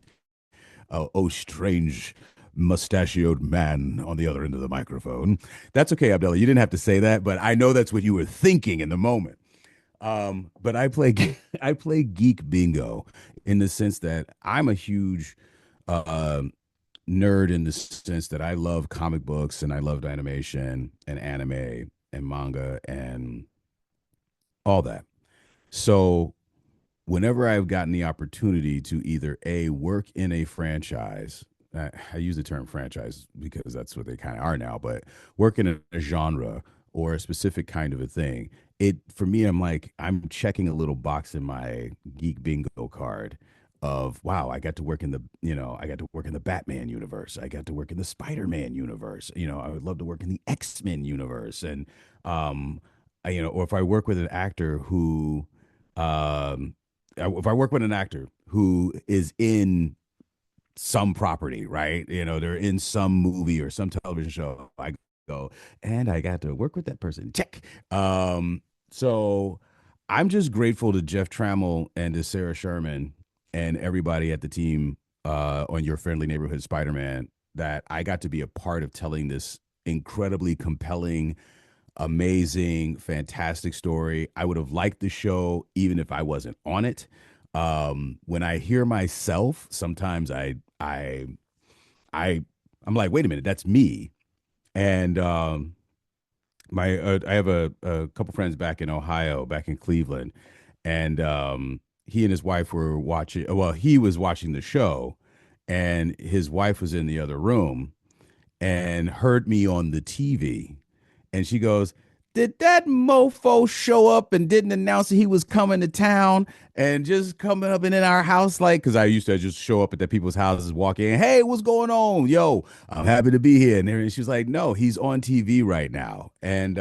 Oh, strange mustachioed man on the other end of the microphone. That's okay, Abdullah. You didn't have to say that, but I know that's what you were thinking in the moment. But I play I play geek bingo in the sense that I'm a huge uh, nerd in the sense that I love comic books and I loved animation and anime and manga and all that. So whenever I've gotten the opportunity to either a work in a franchise, I use the term franchise because that's what they kind of are now, but work in a genre or a specific kind of a thing, it for me, I'm like I'm checking a little box in my geek bingo card of wow, I got to work in I got to work in the Batman universe, I got to work in the Spider-Man universe, I would love to work in the X-Men universe, and or if I work with an actor who um if I work with an actor who is in some property, right? They're in some movie or some television show. I go, and I got to work with that person. Check. So I'm just grateful to Jeff Trammell and to Sarah Sherman and everybody at the team on Your Friendly Neighborhood Spider-Man that I got to be a part of telling this incredibly compelling, amazing, fantastic story. I would have liked the show even if I wasn't on it. When I hear myself, sometimes I I'm like, wait a minute, that's me. And my I have a couple friends back in Ohio, back in Cleveland, and he and his wife were watching. Well, he was watching the show, and his wife was in the other room and heard me on the TV, and she goes, "Did that mofo show up and didn't announce that he was coming to town and just coming up and in our house like?" Because I used to just show up at the people's houses, walk in, "Hey, what's going on? Yo, I'm happy to be here." And she was like, "No, he's on TV right now." And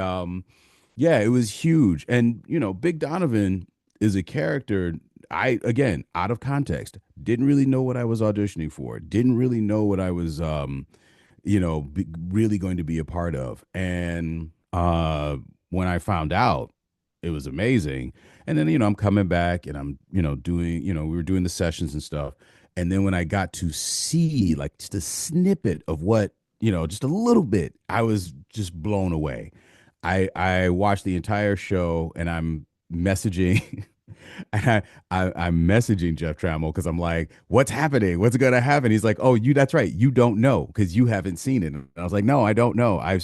yeah, it was huge. And Big Donovan is a character. I again out of context didn't really know what I was auditioning for. Didn't really know what I was really going to be a part of. And when I found out, it was amazing. And then, I'm coming back and I'm, doing, we were doing the sessions and stuff. And then when I got to see like just a snippet of what, just a little bit, I was just blown away. I watched the entire show and I'm messaging and I'm messaging Jeff Trammell because I'm like, what's happening? What's going to happen? He's like, oh, that's right. You don't know because you haven't seen it. And I was like, no, I don't know. I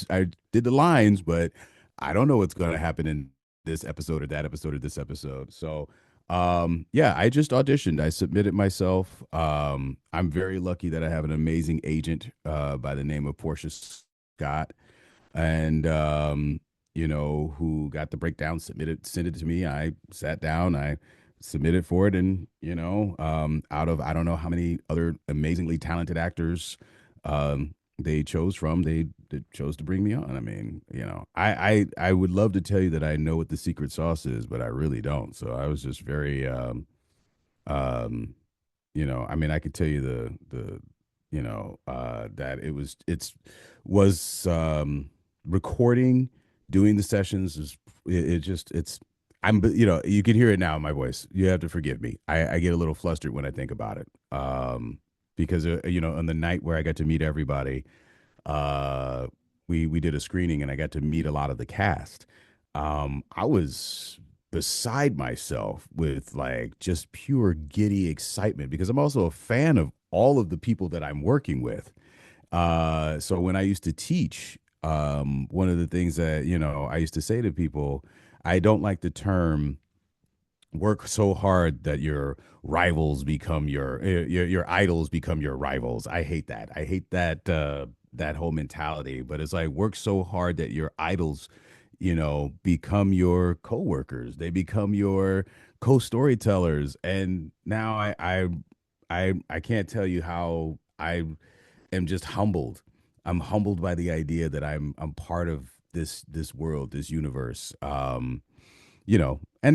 did the lines, but I don't know what's going to happen in this episode or that episode or this episode. So, yeah, I just auditioned. I submitted myself. I'm very lucky that I have an amazing agent by the name of Portia Scott and who got the breakdown, sent it to me. I sat down, I submitted for it, and out of I don't know how many other amazingly talented actors they chose from, they chose to bring me on. I mean, I would love to tell you that I know what the secret sauce is, but I really don't. So I was just very um I mean, I could tell you the that was recording, doing the sessions is it just it's I'm you can hear it now in my voice. You have to forgive me. I get a little flustered when I think about it. Because on the night where I got to meet everybody, uh we did a screening and I got to meet a lot of the cast. I was beside myself with like just pure giddy excitement because I'm also a fan of all of the people that I'm working with. So when I used to teach, one of the things that, I used to say to people, I don't like the term work so hard that your rivals become your idols become your rivals. I hate that. I hate that whole mentality. But it's like work so hard that your idols, become your coworkers. They become your co-storytellers. And now I can't tell you how I am just humbled. I'm humbled by the idea that I'm part of this world, this universe. And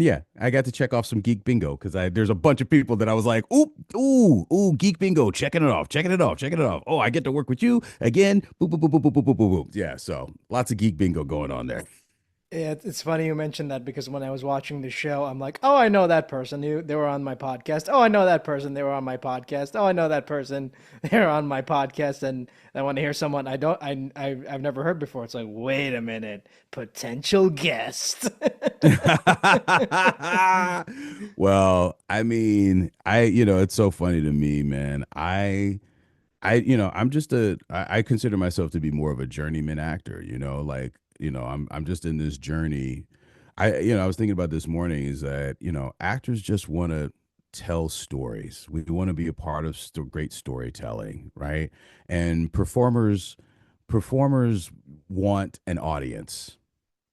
yeah, I got to check off some geek bingo because I there's a bunch of people that I was like, ooh, ooh, ooh, geek bingo, checking it off, checking it off, checking it off. Oh, I get to work with you again. Boop, boop, boop, boop, boop, boop, boop, boop, boop. Yeah, so lots of geek bingo going on there. Yeah, it's funny you mentioned that because when I was watching the show, I'm like, oh, I know that person. They were on my podcast. Oh, I know that person. They were on my podcast. Oh, I know that person. They're on my podcast. And I want to hear someone I've never heard before. It's like, wait a minute, potential guest. Well, I mean, it's so funny to me, man. I'm just I consider myself to be more of a journeyman actor, like, I'm just in this journey. I was thinking about this morning is that, actors just want to tell stories. We want to be a part of great storytelling, right? And performers want an audience,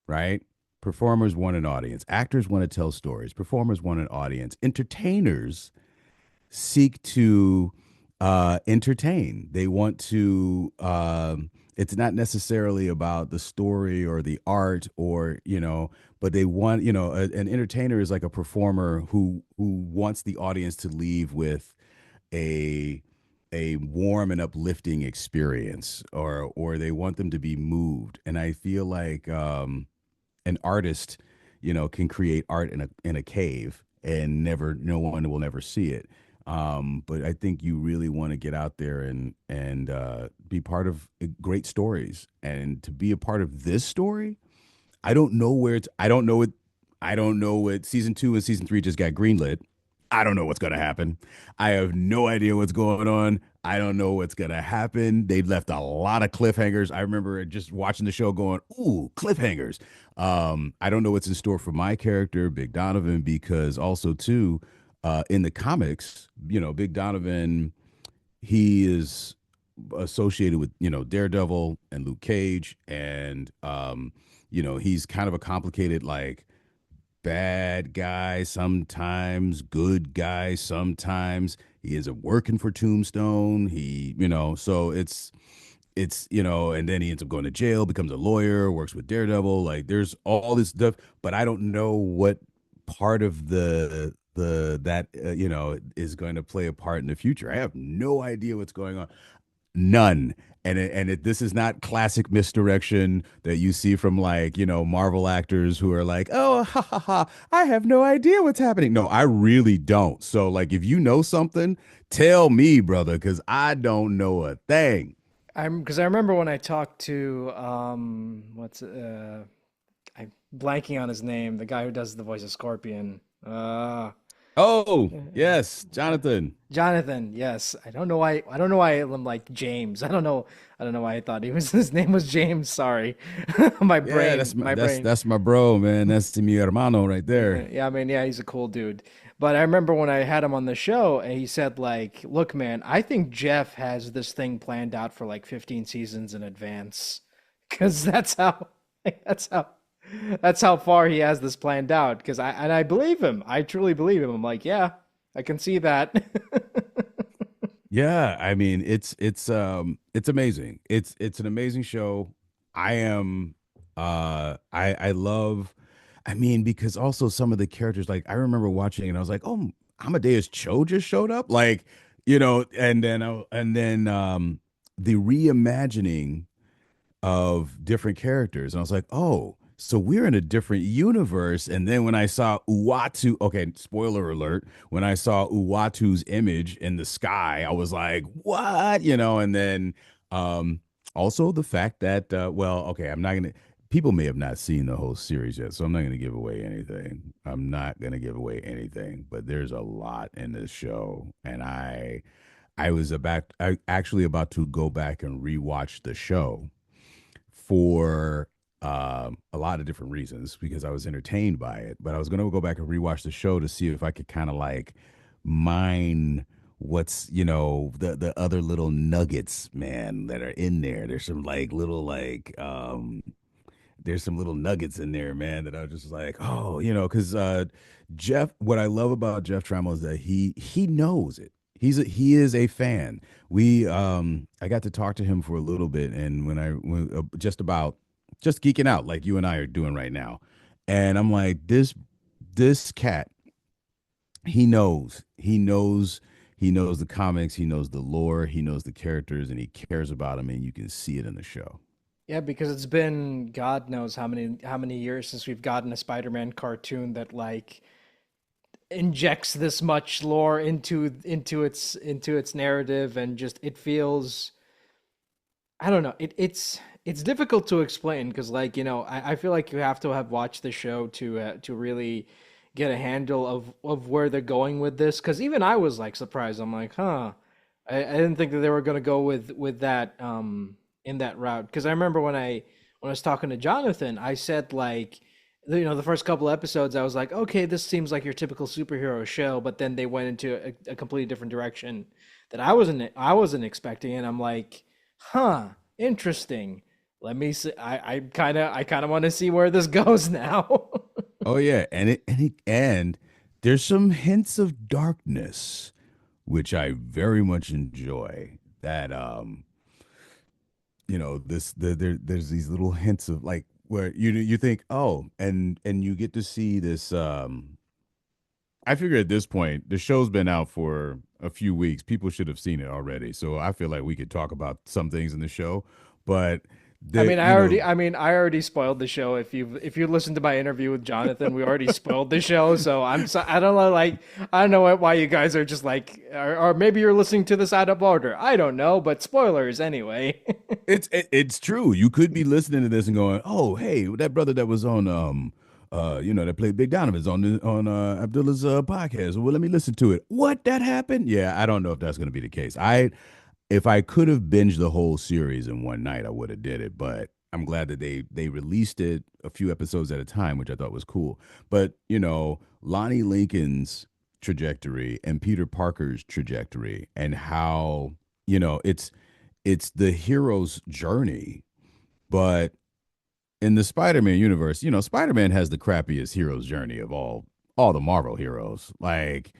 right? Performers want an audience. Actors want to tell stories. Performers want an audience. Entertainers seek to entertain. They want to. It's not necessarily about the story or the art, or but they want, an entertainer is like a performer who wants the audience to leave with a warm and uplifting experience, or they want them to be moved. And I feel like an artist, can create art in a cave and no one will never see it. But I think you really want to get out there and be part of great stories. And to be a part of this story, I don't know where it's. I don't know what season two and season three just got greenlit. I don't know what's gonna happen. I have no idea what's going on. I don't know what's gonna happen. They left a lot of cliffhangers. I remember just watching the show going, "Ooh, cliffhangers." I don't know what's in store for my character, Big Donovan, because also too, in the comics, Big Donovan, he is associated with Daredevil and Luke Cage, and he's kind of a complicated like bad guy sometimes, good guy sometimes. He isn't working for Tombstone. So and then he ends up going to jail, becomes a lawyer, works with Daredevil. Like there's all this stuff, but I don't know what part of the that is going to play a part in the future. I have no idea what's going on. None. This is not classic misdirection that you see from like, Marvel actors who are like, oh, ha, ha, ha, I have no idea what's happening. No, I really don't. So, like, if you know something, tell me, brother, because I don't know a thing. I'm because I remember when I talked to I'm blanking on his name, the guy who does the voice of Scorpion. Oh, yes, Jonathan. Jonathan, yes. I don't know why I'm like James. I don't know why I thought his name was James. Sorry. Yeah, My brain. that's my bro, man. That's mi hermano right there. Yeah, I mean, yeah, he's a cool dude. But I remember when I had him on the show and he said like, "Look, man, I think Jeff has this thing planned out for like 15 seasons in advance." 'Cause that's how that's how far he has this planned out. Because I believe him. I truly believe him. I'm like, yeah, I can see that. Yeah, I mean, it's amazing. It's an amazing show. I love, I mean, because also some of the characters, like I remember watching and I was like, oh, Amadeus Cho just showed up, like, and then the reimagining of different characters. And I was like, oh, so we're in a different universe. And then when I saw Uatu, okay, spoiler alert, when I saw Uatu's image in the sky, I was like, what? And then Also, the fact that, well, okay, I'm not going to, people may have not seen the whole series yet, so I'm not going to give away anything. I'm not going to give away anything, but there's a lot in this show. And I actually about to go back and rewatch the show for a lot of different reasons because I was entertained by it. But I was going to go back and rewatch the show to see if I could kind of like mine what's the other little nuggets, man, that are in there. There's some like little like there's some little nuggets in there, man, that I was just like, oh, because Jeff, what I love about Jeff Trammell is that he knows it. He is a fan. I got to talk to him for a little bit, and just geeking out like you and I are doing right now, and I'm like, this cat, he knows the comics, he knows the lore, he knows the characters, and he cares about them, and you can see it in the show. Yeah, because it's been God knows how many years since we've gotten a Spider-Man cartoon that like injects this much lore into its narrative, and just it feels, I don't know. It's difficult to explain because, like, I feel like you have to have watched the show to really get a handle of where they're going with this. Because even I was like surprised. I'm like, huh, I didn't think that they were gonna go with that in that route. Because I remember when I was talking to Jonathan, I said like, the first couple episodes, I was like, okay, this seems like your typical superhero show, but then they went into a completely different direction that I wasn't expecting, and I'm like, huh, interesting. Let me see. I kind of want to see where this goes now. Oh yeah, and there's some hints of darkness, which I very much enjoy. That there's these little hints of like where you think, oh, and you get to see this. I figure at this point the show's been out for a few weeks. People should have seen it already. So I feel like we could talk about some things in the show, but I the mean, I already spoiled the show. If you listened to my interview with Jonathan, we already spoiled the show. So I don't know, like, I don't know why you guys are just like, or maybe you're listening to this out of order. I don't know, but spoilers anyway. it's true. You could be listening to this and going, "Oh, hey, that brother that was on that played Big Donovan is on Abdullah's podcast. Well, let me listen to it. What, that happened? Yeah, I don't know if that's going to be the case. If I could have binged the whole series in one night, I would have did it, but I'm glad that they released it a few episodes at a time, which I thought was cool. But, Lonnie Lincoln's trajectory and Peter Parker's trajectory and how, it's the hero's journey, but in the Spider-Man universe, Spider-Man has the crappiest hero's journey of all the Marvel heroes. Like,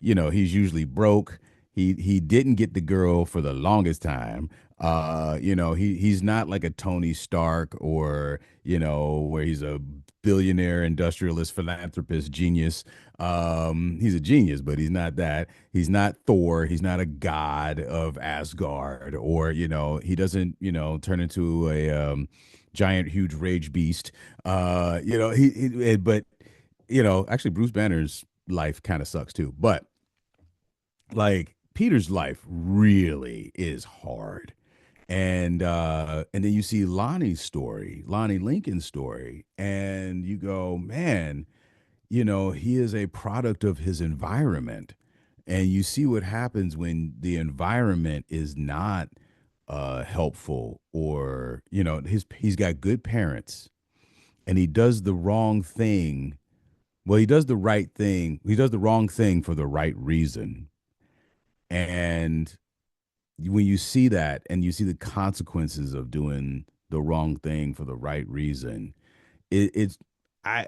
he's usually broke. He didn't get the girl for the longest time. He's not like a Tony Stark or, where he's a billionaire industrialist philanthropist genius. He's a genius, but he's not that. He's not Thor. He's not a god of Asgard, or, he doesn't, turn into a giant, huge rage beast. But actually, Bruce Banner's life kind of sucks too. But like Peter's life really is hard. And then you see Lonnie's story, Lonnie Lincoln's story, and you go, man, he is a product of his environment. And you see what happens when the environment is not helpful, or he's got good parents and he does the wrong thing. Well, he does the right thing. He does the wrong thing for the right reason. And when you see that and you see the consequences of doing the wrong thing for the right reason, it's I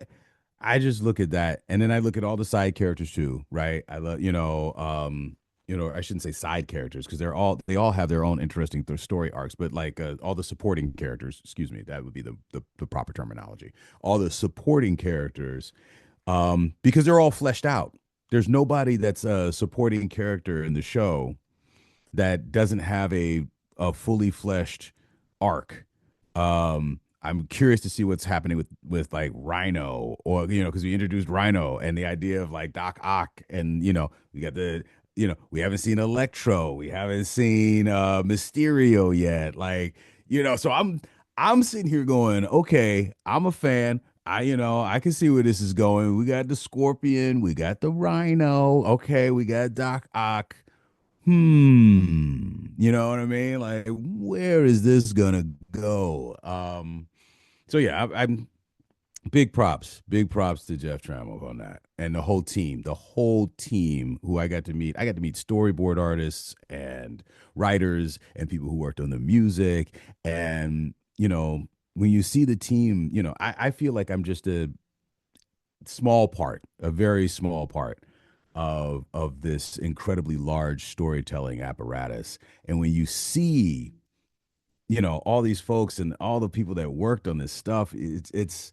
I just look at that, and then I look at all the side characters too, right? I love, I shouldn't say side characters because they all have their own interesting story arcs, but like all the supporting characters, excuse me, that would be the proper terminology. All the supporting characters, because they're all fleshed out. There's nobody that's a supporting character in the show that doesn't have a fully fleshed arc. I'm curious to see what's happening with like Rhino, or because we introduced Rhino and the idea of like Doc Ock, and we got we haven't seen Electro, we haven't seen Mysterio yet. Like, So I'm sitting here going, okay, I'm a fan. I can see where this is going. We got the Scorpion, we got the Rhino. Okay, we got Doc Ock. You know what I mean? Like, where is this gonna go? So yeah, I'm big props to Jeff Trammell on that, and the whole team who I got to meet. I got to meet storyboard artists and writers and people who worked on the music. And when you see the team, I feel like I'm just a very small part of this incredibly large storytelling apparatus. And when you see, all these folks and all the people that worked on this stuff, it's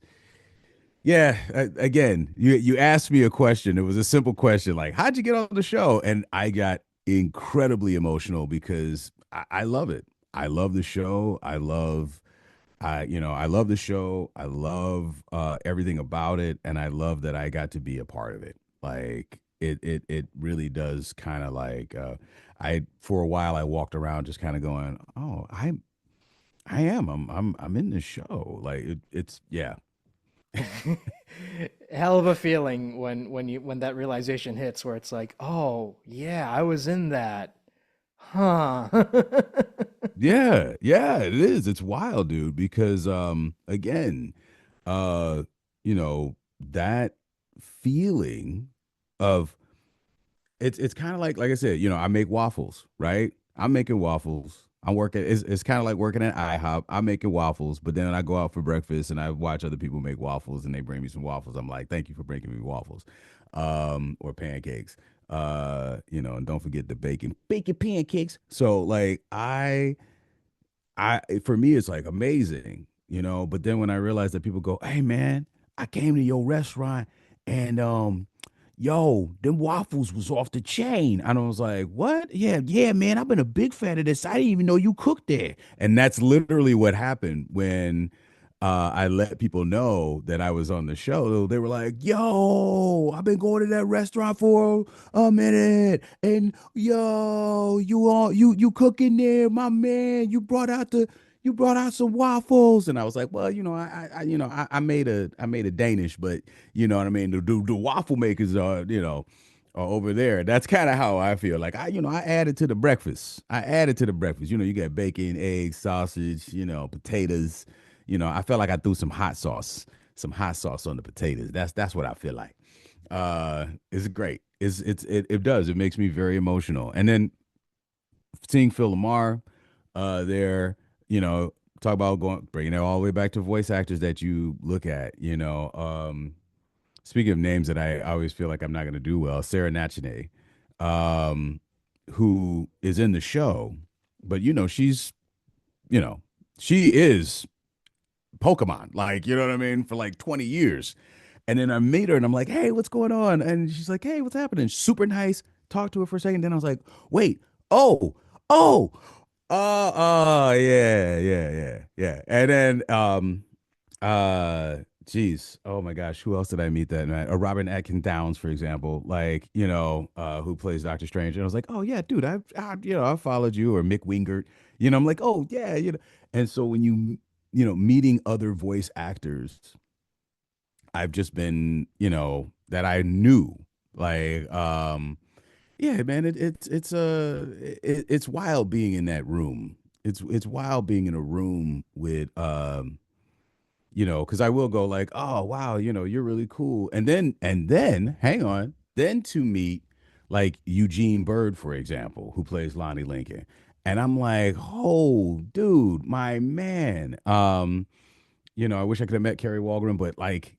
yeah, again, you asked me a question. It was a simple question like, "How'd you get on the show?" And I got incredibly emotional because I love it. I love the show. I love the show. I love everything about it, and I love that I got to be a part of it. Like it really does kind of like I for a while I walked around just kind of going, "Oh, I'm in this show." Like it's yeah. Hell of a feeling when that realization hits where it's like, oh yeah, I was in that. Huh. Yeah, yeah, it is. It's wild, dude, because again, uh, that feeling of it's kind of like I said, I make waffles, right? I'm making waffles. I'm working it's kind of like working at IHOP. I'm making waffles, but then I go out for breakfast and I watch other people make waffles and they bring me some waffles. I'm like, "Thank you for bringing me waffles." Or pancakes. And don't forget the bacon pancakes. So like I for me it's like amazing, but then when I realized that people go, "Hey man, I came to your restaurant and yo, them waffles was off the chain." And I was like, "What? Yeah, yeah, man, I've been a big fan of this. I didn't even know you cooked there." And that's literally what happened when I let people know that I was on the show. They were like, "Yo, I've been going to that restaurant for a minute, and yo, you cooking there, my man? You brought out some waffles." And I was like, "Well, I made a Danish, but you know what I mean. The waffle makers are over there." That's kind of how I feel. Like I added to the breakfast. I added to the breakfast. You got bacon, eggs, sausage, potatoes. I felt like I threw some hot sauce on the potatoes. That's what I feel like. It's great. It does. It makes me very emotional. And then seeing Phil Lamar, there, talk about bringing it all the way back to voice actors that you look at. Speaking of names that I always feel like I'm not going to do well, Sarah Nachine, um, who is in the show, but you know, she is Pokemon, like, you know what I mean, for like 20 years. And then I meet her and I'm like, "Hey, what's going on?" And she's like, "Hey, what's happening?" Super nice. Talked to her for a second. Then I was like, "Wait, oh, oh, yeah, yeah, yeah, yeah." And then, geez, oh my gosh, who else did I meet that night? Robin Atkin Downs, for example, like, who plays Doctor Strange. And I was like, "Oh yeah, dude, I followed you." Or Mick Wingert, I'm like, "Oh yeah," And so when meeting other voice actors, I've just been, that I knew, like, yeah, man, it's wild being in that room. It's wild being in a room with, because I will go like, "Oh wow, you're really cool," and then hang on, then to meet like Eugene Bird, for example, who plays Lonnie Lincoln, and I'm like, "Oh, dude, my man." I wish I could have met Carrie Walgren, but like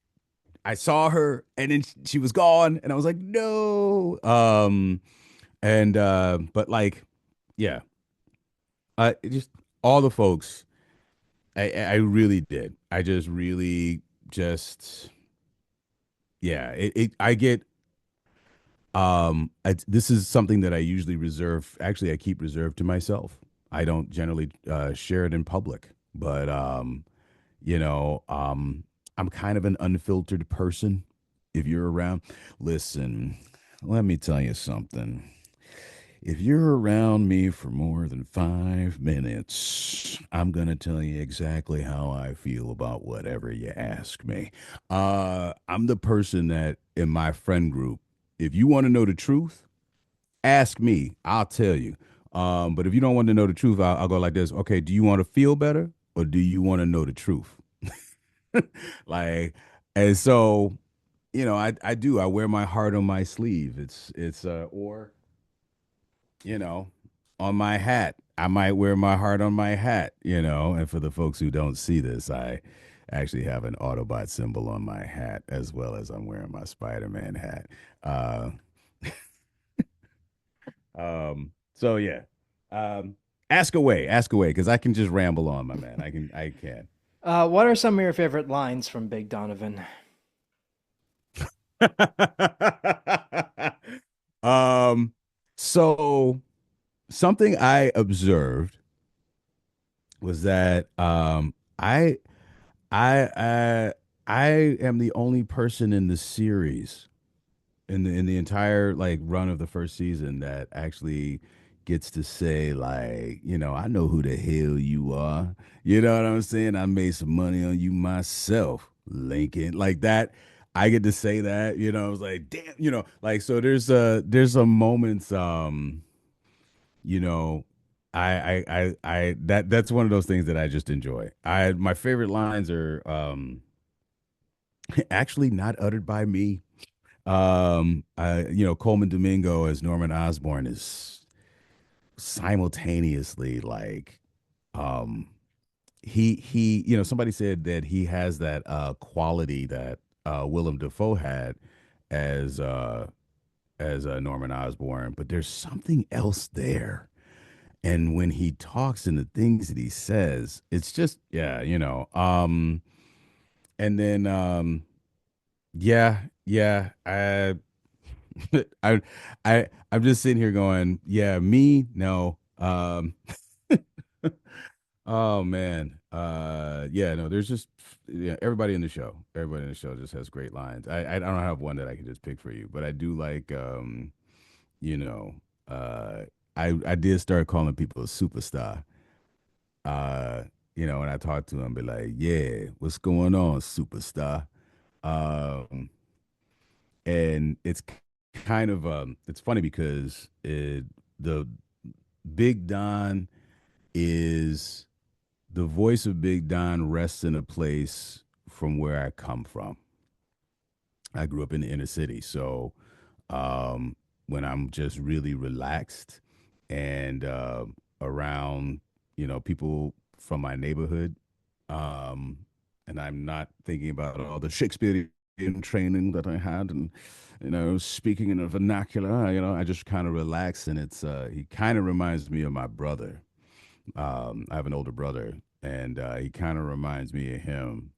I saw her and then she was gone and I was like, "No." And but like, yeah, just all the folks, I really did. I just really just yeah, I get this is something that I usually reserve. Actually, I keep reserved to myself. I don't generally share it in public, but you know, um, I'm kind of an unfiltered person. If you're around, listen, let me tell you something. If you're around me for more than 5 minutes, I'm gonna tell you exactly how I feel about whatever you ask me. I'm the person that in my friend group, if you want to know the truth, ask me. I'll tell you. But if you don't want to know the truth, I'll go like this. Okay, do you want to feel better or do you want to know the truth? Like, and so, I do. I wear my heart on my sleeve. Or you know, on my hat. I might wear my heart on my hat, And for the folks who don't see this, I actually have an Autobot symbol on my hat as well as I'm wearing my Spider-Man hat. Uh, so yeah. Ask away, because I can just ramble on, my man. I can. What are some of your favorite lines from Big Donovan? um, so something I observed was that I I am the only person in the series in the entire like run of the first season that actually gets to say like, I know who the hell you are. You know what I'm saying? I made some money on you myself, Lincoln. Like that. I get to say that, I was like, damn, like so there's a moments you know, that's one of those things that I just enjoy. My favorite lines are actually not uttered by me. Coleman Domingo as Norman Osborn is simultaneously like, um, somebody said that he has that quality that Willem Dafoe had as Norman Osborn, but there's something else there. And when he talks and the things that he says, it's just yeah, and then yeah, I I'm just sitting here going, yeah, me, no. Oh man. Yeah, no, there's just yeah, everybody in the show. Everybody in the show just has great lines. I don't have one that I can just pick for you, but I do like you know, uh I did start calling people a superstar. Uh, when I talk to him, be like, yeah, what's going on, superstar? Um, and it's funny because the Big Don is the voice of Big Don rests in a place from where I come from. I grew up in the inner city, so um, when I'm just really relaxed and around, people from my neighborhood, um, and I'm not thinking about all the Shakespearean training that I had, and speaking in a vernacular. I just kind of relax, and it's he kind of reminds me of my brother. I have an older brother, and he kind of reminds me of him.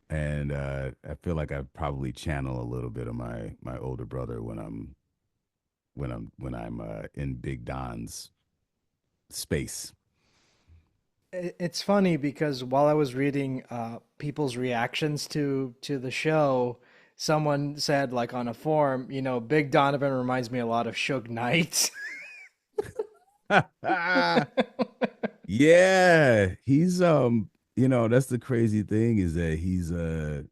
And I feel like I probably channel a little bit of my older brother when I'm in Big Don's space. It's funny because while I was reading people's reactions to the show, someone said like on a forum, Big Donovan reminds me a lot of Suge Knight. Yeah, he's that's the crazy thing is that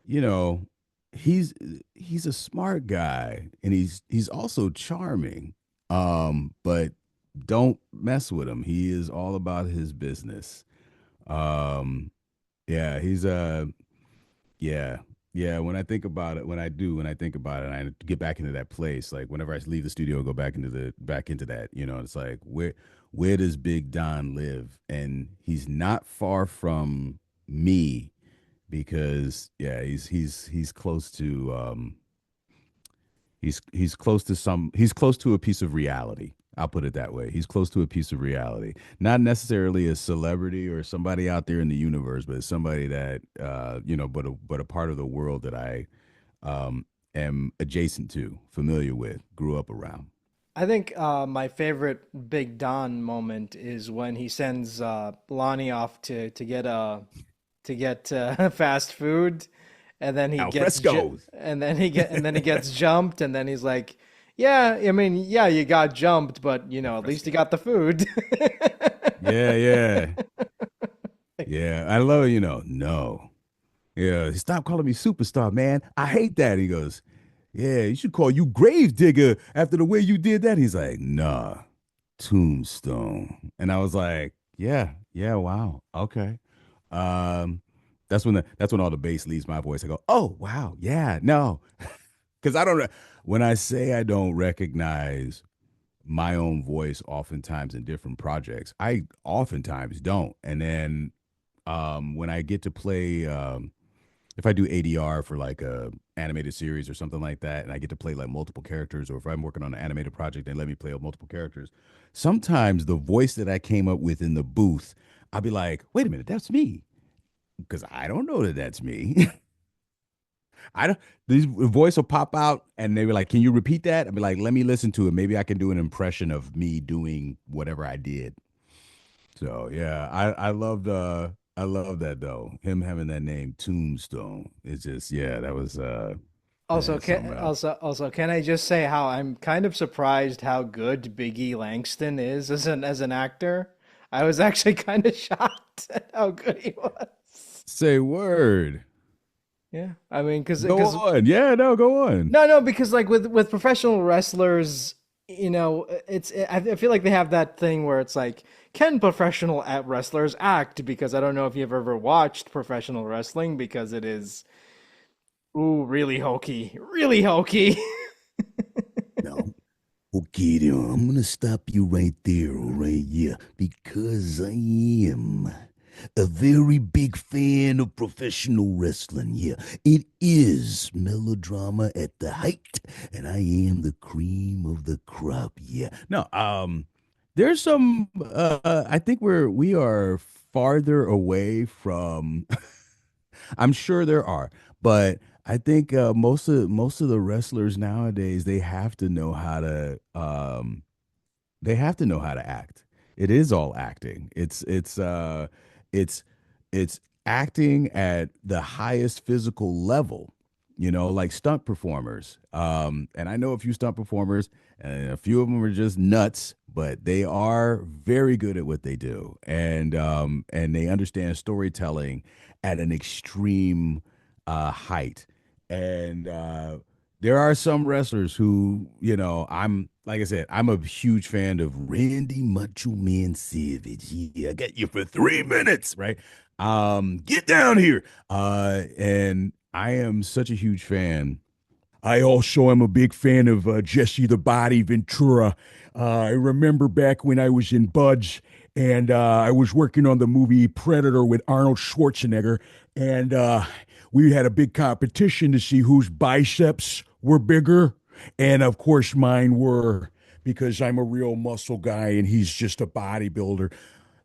you know, he's he's a smart guy and he's also charming. But don't mess with him. He is all about his business. Um, yeah, he's yeah. Yeah, when I think about it, when I think about it, and I get back into that place, like whenever I leave the studio, go back into that, it's like where does Big Don live? And he's not far from me because yeah, he's close to he's close to a piece of reality. I'll put it that way. He's close to a piece of reality. Not necessarily a celebrity or somebody out there in the universe, but somebody that but a part of the world that I um am adjacent to, familiar with, grew up around. I think my favorite Big Don moment is when he sends Lonnie off to get fast food, and then he Al gets ju frescoes. and then he gets jumped, and then he's like, "Yeah, I mean, yeah, you got jumped, but Al at least you fresco. got the food." Yeah, yeah. Yeah, I love it, no. Yeah, stop calling me superstar, man. I hate that. He goes, yeah, you should call you Gravedigger after the way you did that. He's like, nah, Tombstone. And I was like, yeah, yeah, wow, okay. Um, that's when all the bass leaves my voice. I go, oh wow, yeah, no, because I don't. When I say I don't recognize my own voice, oftentimes in different projects, I oftentimes don't. And then when I get to play, if I do ADR for like a animated series or something like that, and I get to play like multiple characters, or if I'm working on an animated project and let me play multiple characters, sometimes the voice that I came up with in the booth, I'll be like, wait a minute, that's me, because I don't know that that's me. I don't. This voice will pop out, and they be like, "Can you repeat that?" I'll be like, "Let me listen to it. Maybe I can do an impression of me doing whatever I did." So yeah, I love that though. Him having that name Tombstone. It's just yeah, that was Also, something else. can I just say how I'm kind of surprised how good Biggie Langston is as an actor? I was actually kind of shocked at how good he was. Say word. Yeah, I mean, Go on. Yeah, no, go on. no, because like with professional wrestlers, I feel like they have that thing where it's like, can professional wrestlers act? Because I don't know if you've ever watched professional wrestling because it is ooh really hokey. No. Okay, then I'm gonna stop you right there, all right? Yeah, because I am a very big fan of professional wrestling. Yeah, it is melodrama at the height, and I am the cream of the crop. Yeah. No, there's some. I think we are farther away from. I'm sure there are, but I think most of the wrestlers nowadays they have to know how to act. It is all acting. It's it's acting at the highest physical level, like stunt performers. And I know a few stunt performers, and a few of them are just nuts, but they are very good at what they do. And they understand storytelling at an extreme height. And there are some wrestlers who, I'm like I said, I'm a huge fan of Randy Macho Man Savage. Yeah, I got you for 3 minutes, right? Get down here. And I am such a huge fan. I also am a big fan of Jesse the Body Ventura. I remember back when I was in Buds and I was working on the movie Predator with Arnold Schwarzenegger, and we had a big competition to see whose biceps were bigger. And of course, mine were because I'm a real muscle guy and he's just a bodybuilder.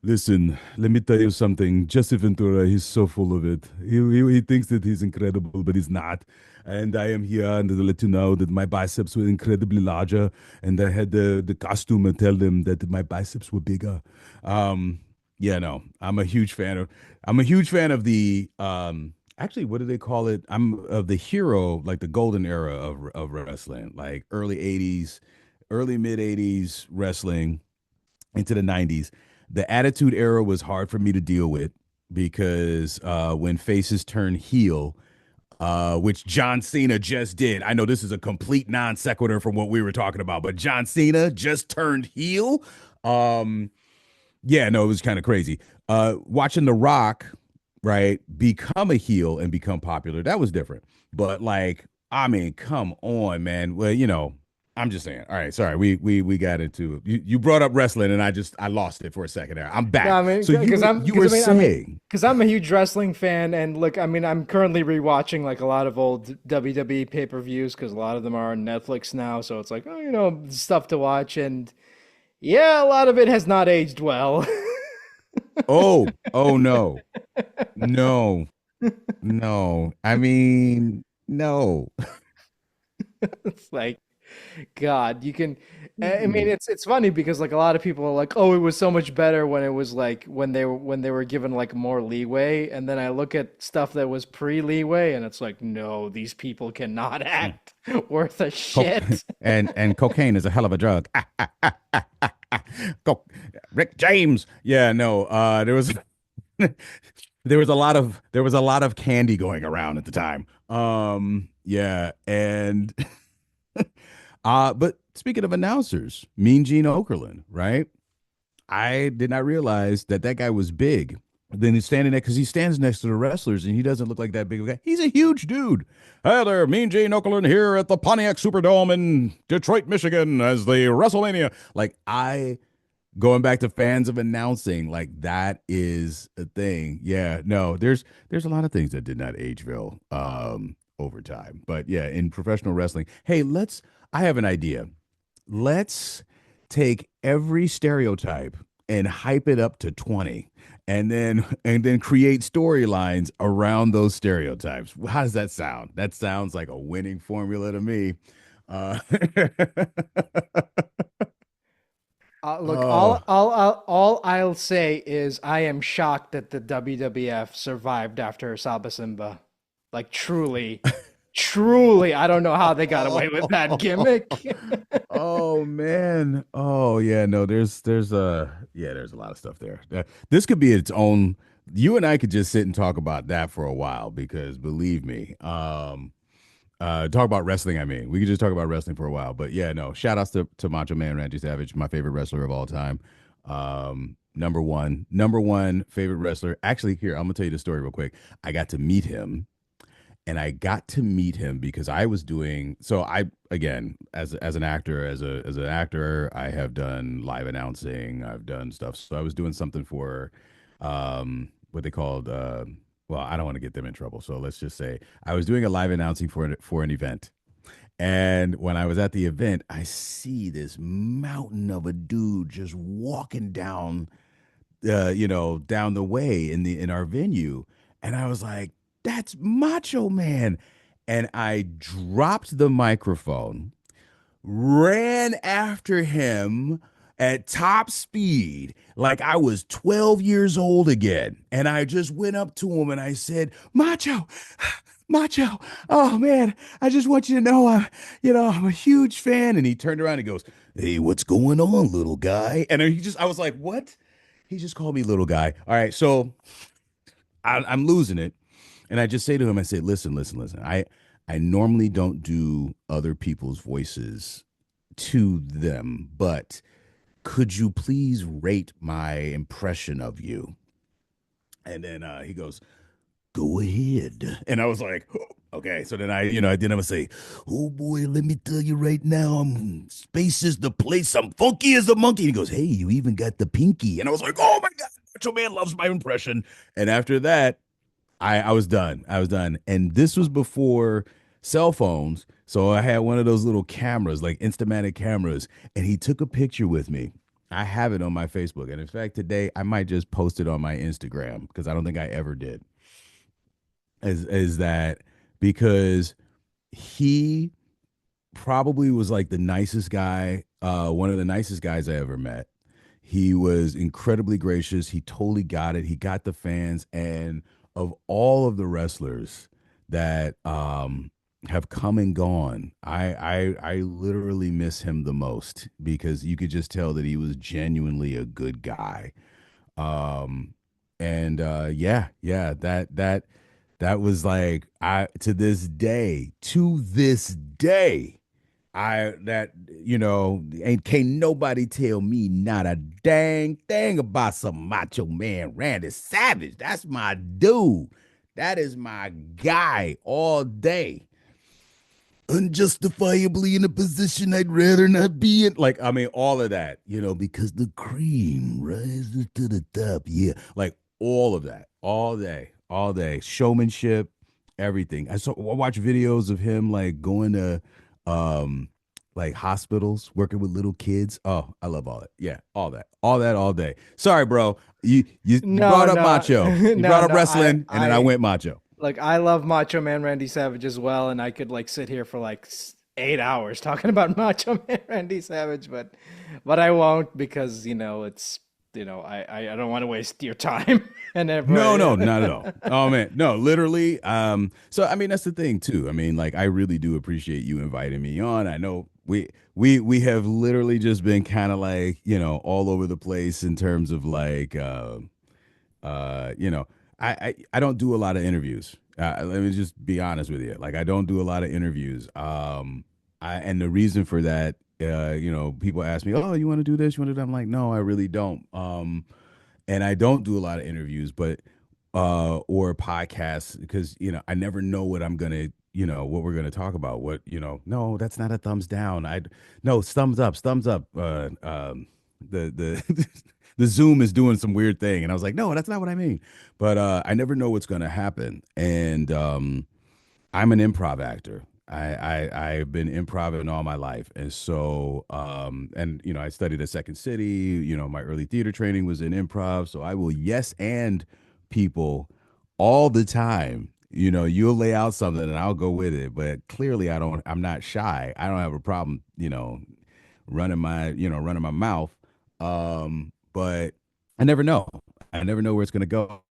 Listen, let me tell you something. Jesse Ventura, he's so full of it. He thinks that he's incredible, but he's not. And I am here and to let you know that my biceps were incredibly larger, and I had the costume and tell them that my biceps were bigger. Um, yeah, no, I'm a huge fan of the actually, what do they call it? I'm of the hero, like the golden era of wrestling, like early 80s, early mid 80s wrestling into the 90s. The Attitude Era was hard for me to deal with because when faces turn heel, which John Cena just did. I know this is a complete non sequitur from what we were talking about, but John Cena just turned heel. Um, yeah, no, it was kind of crazy. Watching The Rock, right, become a heel and become popular, that was different. But like, I mean, come on, man. Well, I'm just saying. All right, sorry. We got into it. You brought up wrestling and I lost it for a second there. I'm No, back. I mean, So you because were I'm, you were saying, because I'm a huge wrestling fan, and look, I mean, I'm currently rewatching like a lot of old WWE pay-per-views because a lot of them are on Netflix now, so it's like, oh, stuff to watch, and yeah, a lot of it has not aged well. oh no. No. No. I mean, no. It's like, God, you can. I mean, it's funny because like a lot of people are like, oh, it was so much better when it was like when they were given like more leeway, and then I look at stuff that was pre-leeway, and it's like, no, these people cannot act worth a Co- shit. and cocaine is a hell of a drug. Co- Rick James. Yeah, no. There was There was a lot of candy going around at the time. Yeah, and but speaking of announcers, Mean Gene Okerlund, right? I did not realize that that guy was big. Then he's standing there because he stands next to the wrestlers and he doesn't look like that big of a guy. He's a huge dude. Hi there, Mean Gene Okerlund here at the Pontiac Superdome in Detroit, Michigan, as the WrestleMania. Like I going back to fans of announcing, like that is a thing. Yeah, no, there's a lot of things that did not age well over time. But yeah, in professional wrestling, hey, let's I have an idea. Let's take every stereotype and hype it up to 20 and then create storylines around those stereotypes. How does that sound? That sounds like a winning formula to me. Uh, Look, oh, all I'll say is I am shocked that the WWF survived after Saba Simba. Like truly, truly, I don't know how they got away with that gimmick. oh man. Oh yeah, no, there's a lot of stuff there. This could be its own. You and I could just sit and talk about that for a while because believe me, talk about wrestling. I mean, we could just talk about wrestling for a while. But yeah, no. Shout outs to Macho Man Randy Savage, my favorite wrestler of all time. Number one favorite wrestler. Actually, here I'm gonna tell you the story real quick. I got to meet him, and I got to meet him because I was doing so. I again as an actor, as an actor, I have done live announcing. I've done stuff. So I was doing something for what they called well, I don't want to get them in trouble. So let's just say I was doing a live announcing for an event. And when I was at the event, I see this mountain of a dude just walking down down the way in our venue. And I was like, that's Macho Man. And I dropped the microphone, ran after him at top speed like I was 12 years old again. And I just went up to him and I said, Macho, Macho, oh man, I just want you to know I'm a huge fan. And he turned around and goes, hey, what's going on, little guy? And I was like, what? He just called me little guy. All right, so I'm losing it. And I just say to him, I said, listen, listen, listen. I normally don't do other people's voices to them, but could you please rate my impression of you? And then he goes, go ahead. And I was like, oh, okay. So then I didn't say, oh boy, let me tell you right now, I'm space is the place. I'm funky as a monkey. And he goes, hey, you even got the pinky. And I was like, oh my God, Macho Man loves my impression. And after that, I was done. I was done. And this was before cell phones. So I had one of those little cameras, like Instamatic cameras, and he took a picture with me. I have it on my Facebook. And in fact, today I might just post it on my Instagram because I don't think I ever did. Is that because he probably was like the nicest guy, one of the nicest guys I ever met. He was incredibly gracious. He totally got it. He got the fans. And of all of the wrestlers that have come and gone, I literally miss him the most because you could just tell that he was genuinely a good guy. Um, and yeah, that was like I to this day I that ain't can't nobody tell me not a dang thing about some Macho Man Randy Savage. That's my dude. That is my guy all day. Unjustifiably in a position I'd rather not be in. Like, I mean, all of that, because the cream rises to the top. Yeah. Like all of that, all day, all day. Showmanship, everything. I watch videos of him like going to um like hospitals, working with little kids. Oh, I love all that. Yeah, all that. All that all day. Sorry, bro. You No, brought up no, macho. You no, brought up no. wrestling, and then I went macho. Like I love Macho Man Randy Savage as well, and I could like sit here for like 8 hours talking about Macho Man Randy Savage, but I won't because it's I don't want to waste your time and No, everybody. no, not at all. Oh man, no, literally. So I mean, that's the thing too. I mean, like, I really do appreciate you inviting me on. I know we have literally just been kind of like all over the place in terms of like You know, I don't do a lot of interviews. Let me just be honest with you. Like I don't do a lot of interviews. And the reason for that, you know, people ask me, "Oh, you want to do this? You want to do that?" I'm like, "No, I really don't." And I don't do a lot of interviews, but or podcasts because you know I never know what I'm gonna you know what we're gonna talk about. What you know? No, that's not a thumbs down. I no thumbs up, thumbs up. The the Zoom is doing some weird thing, and I was like, no, that's not what I mean. But I never know what's gonna happen, and I'm an improv actor. I've been improv all my life, and so and you know I studied at Second City. You know my early theater training was in improv, so I will yes and people all the time. You know you'll lay out something and I'll go with it, but clearly I don't. I'm not shy. I don't have a problem. You know running my mouth. But I never know. I never know where it's gonna go.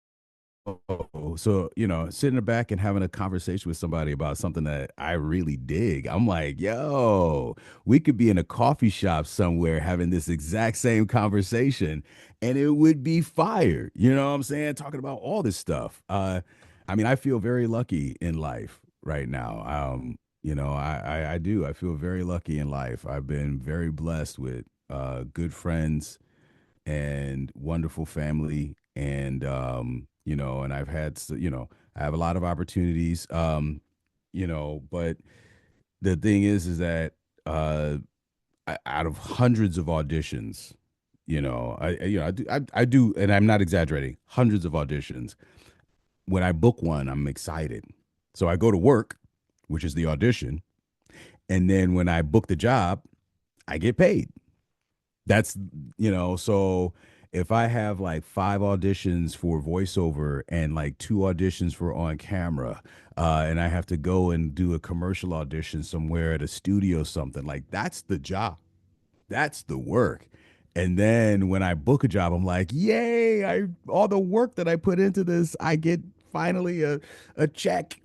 So, you know, sitting in the back and having a conversation with somebody about something that I really dig, I'm like, yo, we could be in a coffee shop somewhere having this exact same conversation and it would be fire. You know what I'm saying? Talking about all this stuff. I mean, I feel very lucky in life right now. You know, I do. I feel very lucky in life. I've been very blessed with good friends and wonderful family and you know and I've had you know I have a lot of opportunities you know but the thing is that uh out of hundreds of auditions you know I do and I'm not exaggerating hundreds of auditions when I book one I'm excited so I go to work which is the audition and then when I book the job I get paid. That's you know, so if I have like five auditions for voiceover and like two auditions for on camera, and I have to go and do a commercial audition somewhere at a studio, something like that's the job. That's the work. And then when I book a job, I'm like, yay, I all the work that I put into this, I get finally a check.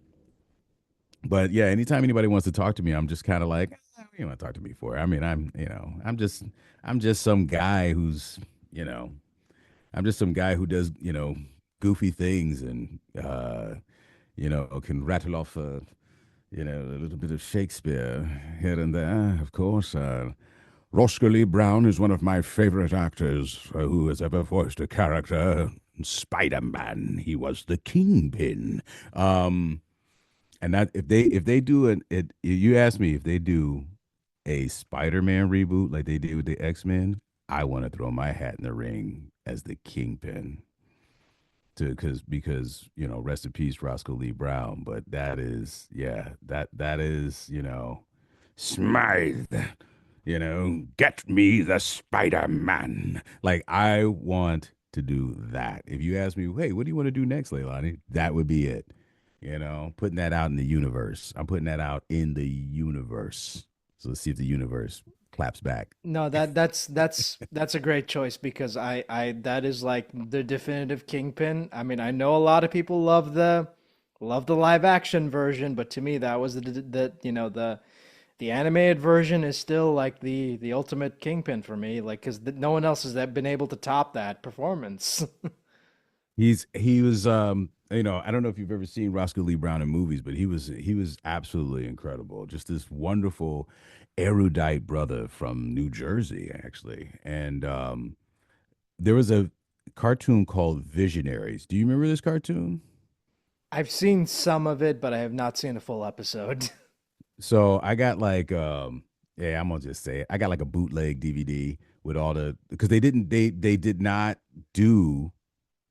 But yeah, anytime anybody wants to talk to me, I'm just kind of like, what do you want to talk to me for? I mean, you know, I'm just some guy who's, you know, I'm just some guy who does, you know, goofy things and, you know, can rattle off, you know, a little bit of Shakespeare here and there, of course. Roscoe Lee Brown is one of my favorite actors who has ever voiced a character. Spider Man, he was the kingpin. Um, and that if they do it, you ask me if they do a Spider-Man reboot like they did with the X-Men, I want to throw my hat in the ring as the Kingpin. To because you know, rest in peace, Roscoe Lee Brown. But that is that is you know, Smythe. You know, get me the Spider Man. Like I want to do that. If you ask me, hey, what do you want to do next, Leilani? That would be it. You know, putting that out in the universe. I'm putting that out in the universe. So let's see if the universe claps back. No, that's a great choice because I that is like the definitive Kingpin. I mean, I know a lot of people love the live action version, but to me that was the you know the animated version is still like the ultimate Kingpin for me, like because no one else has been able to top that performance. He was you know, I don't know if you've ever seen Roscoe Lee Brown in movies, but he was absolutely incredible. Just this wonderful erudite brother from New Jersey actually. And there was a cartoon called Visionaries. Do you remember this cartoon? I've seen some of it, but I have not seen a full episode. So I got like yeah, I'm gonna just say it. I got like a bootleg DVD with all the because they did not do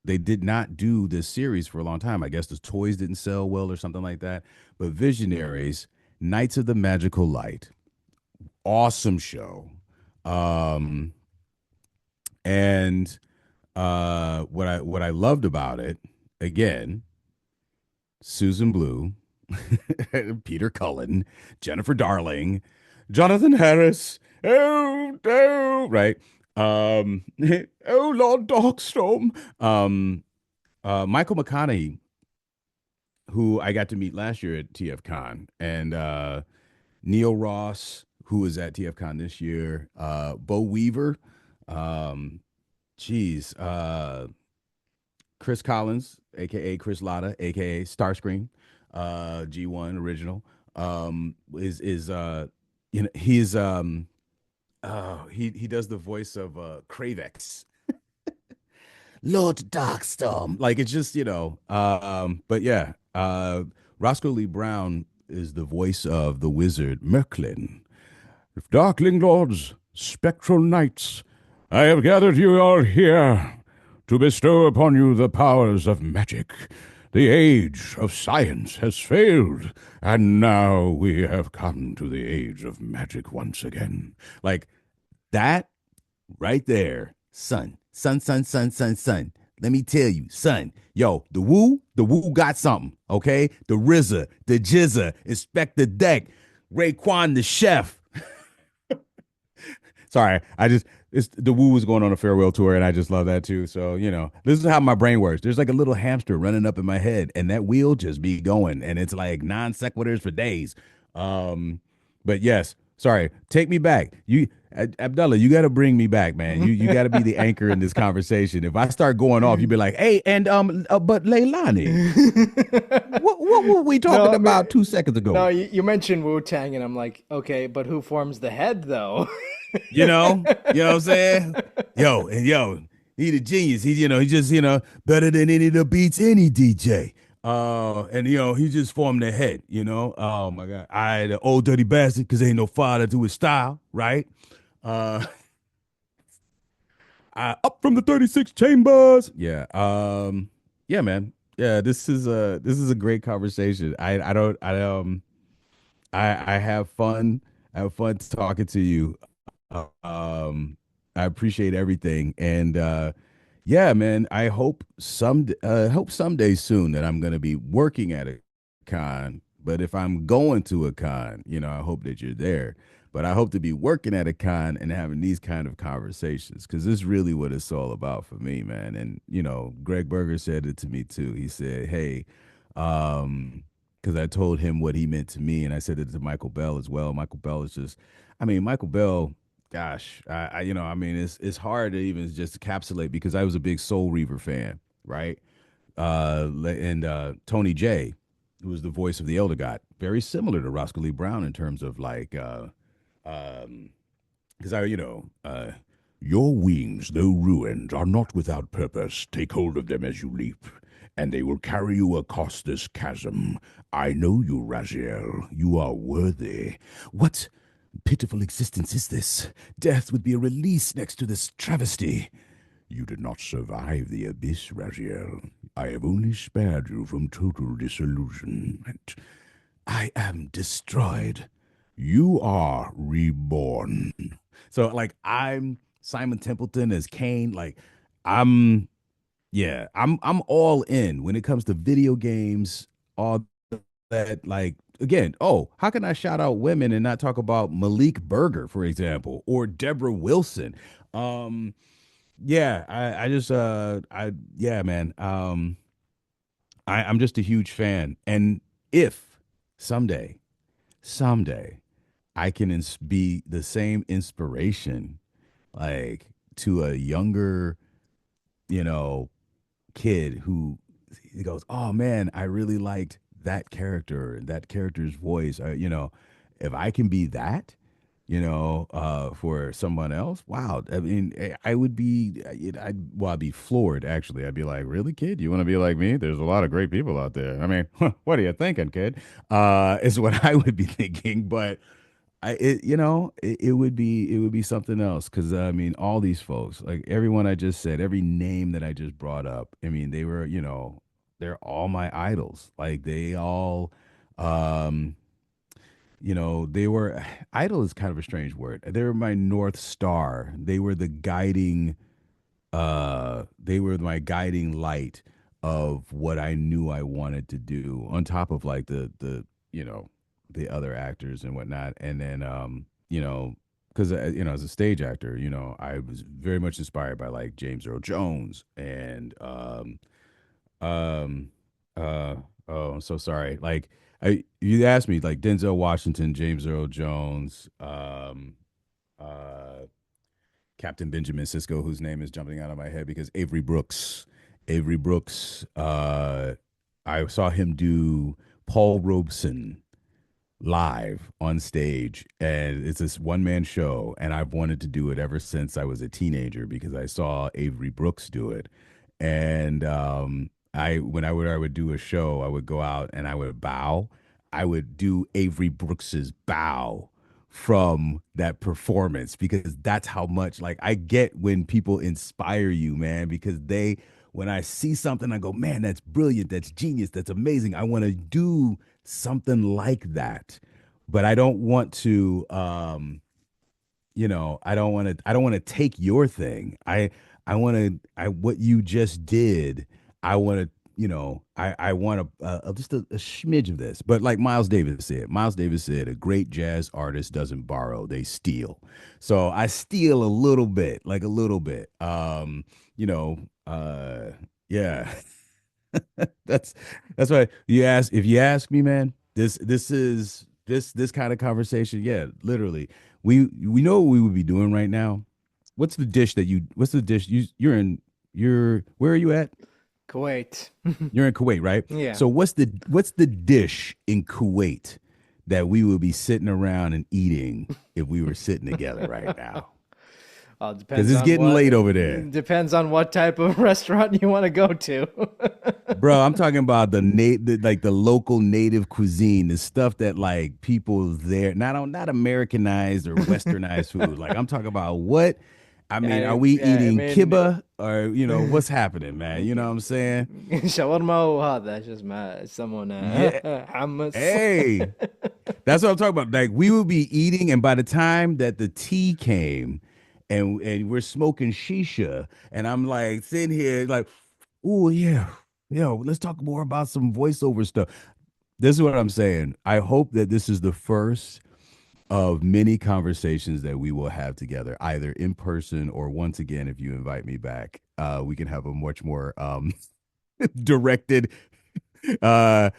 they did not do this series for a long time. I guess the toys didn't sell well or something like that. But Visionaries, Knights of the Magical Light, awesome show. Um and what I loved about it, again, Susan Blue, Peter Cullen, Jennifer Darling, Jonathan Harris. Oh, oh, right. Oh, Lord Darkstorm. Michael McConaughey, who I got to meet last year at TF Con, and Neil Ross, who was at TF Con this year, Bo Weaver. Um, geez, Chris Collins, aka Chris Latta, aka Starscream, G1 original, is you know he does the voice of Kravex, Lord Darkstorm. Like it's just, but yeah, Roscoe Lee Brown is the voice of the wizard Merklin. Darkling lords, spectral knights, I have gathered you all here to bestow upon you the powers of magic. The age of science has failed, and now we have come to the age of magic once again. Like that right there, son. Let me tell you, son. Yo, the woo got something, okay? The RZA, the Jizza, Inspector Deck, Raekwon the chef. Sorry, I just it's the Woo was going on a farewell tour, and I just love that too. So this is how my brain works. There's like a little hamster running up in my head, and that wheel just be going, and it's like non sequiturs for days. Um, but yes, sorry, take me back. Abdullah, you got to bring me back, man. You got to be the anchor in this conversation. If I start going off, you'd be like, hey, and but Leilani, what were we No, talking I mean, about 2 seconds no, ago? you mentioned Wu-Tang, and I'm like, okay, but who forms the head, though? You know what I'm saying? Yo, he the genius. He just, better than any of the beats any DJ. And he just formed the head. Oh my God. I the old dirty bastard, cause ain't no father to his style, right? Uh I up from the 36 chambers. Yeah. Yeah, man. Yeah, this is a great conversation. I have fun. I have fun talking to you. I appreciate everything, and yeah, man. I hope someday soon that I'm going to be working at a con. But if I'm going to a con, I hope that you're there. But I hope to be working at a con and having these kind of conversations because this is really what it's all about for me, man. And Greg Berger said it to me too. He said, "Hey, because I told him what he meant to me, and I said it to Michael Bell as well. Michael Bell is just, I mean, Michael Bell, gosh, I mean, it's hard to even just encapsulate because I was a big Soul Reaver fan, right? And Tony J, who was the voice of the Elder God, very similar to Roscoe Lee Brown in terms of like, because your wings, though ruined, are not without purpose. Take hold of them as you leap, and they will carry you across this chasm. I know you, Raziel. You are worthy. What pitiful existence is this? Death would be a release next to this travesty. You did not survive the abyss, Raziel. I have only spared you from total disillusionment. I am destroyed. You are reborn. So, like, I'm Simon Templeton as Kane. Like, I'm, yeah, I'm all in when it comes to video games. All that, like, again, oh, how can I shout out women and not talk about Malik Berger, for example, or Deborah Wilson? Um, yeah, I just, yeah, man. I'm just a huge fan, and if someday, someday I can be the same inspiration, like to a younger, you know, kid who he goes, "Oh man, I really liked that character, that character's voice." If I can be that, for someone else, wow. I mean, I would be, I'd be floored actually. I'd be like, "Really, kid? You want to be like me? There's a lot of great people out there." I mean, what are you thinking, kid? Is what I would be thinking, but it would be something else because I mean all these folks, like everyone I just said, every name that I just brought up, I mean they were, they're all my idols. Like they all, um, they were idol is kind of a strange word. They were my North Star. They were my guiding light of what I knew I wanted to do on top of like you know the other actors and whatnot. And then because as a stage actor, I was very much inspired by like James Earl Jones and um uh oh, I'm so sorry. Like you asked me like Denzel Washington, James Earl Jones, uh Captain Benjamin Sisko, whose name is jumping out of my head because Avery Brooks Avery Brooks. I saw him do Paul Robeson live on stage, and it's this one man show, and I've wanted to do it ever since I was a teenager because I saw Avery Brooks do it. And I when I would do a show, I would go out and I would bow. I would do Avery Brooks's bow from that performance because that's how much like I get when people inspire you, man, because they when I see something I go, "Man, that's brilliant, that's genius, that's amazing. I want to do something like that." But I don't want to I don't want to take your thing. I want to I what you just did. I want to I want just a smidge of this. But like Miles Davis said, a great jazz artist doesn't borrow, they steal. So I steal a little bit, like a little bit. You know, yeah. that's that's why you ask if you ask me, man, this kind of conversation, yeah, literally. We know what we would be doing right now. What's the dish you're where are you at? Kuwait. You're in Kuwait, right? Yeah. So what's the dish in Kuwait that we would be sitting around and eating if we were sitting together right now? Well, Because it's getting late over there. depends on what type of restaurant you want to go to. Bro, I'm talking about like the local native cuisine, the stuff that like people there, not Americanized or westernized food. Like I'm talking about what I mean, are we Yeah, I eating mean, kibba or what's happening, man? You know what I'm saying? shawarma وهذا شو اسمه يسمونه Yeah. حمص. Hey, that's what I'm talking about. Like we will be eating, and by the time that the tea came and we're smoking shisha, and I'm like sitting here like, oh yeah, let's talk more about some voiceover stuff. This is what I'm saying. I hope that this is the first of many conversations that we will have together, either in person or once again, if you invite me back, we can have a much more directed uh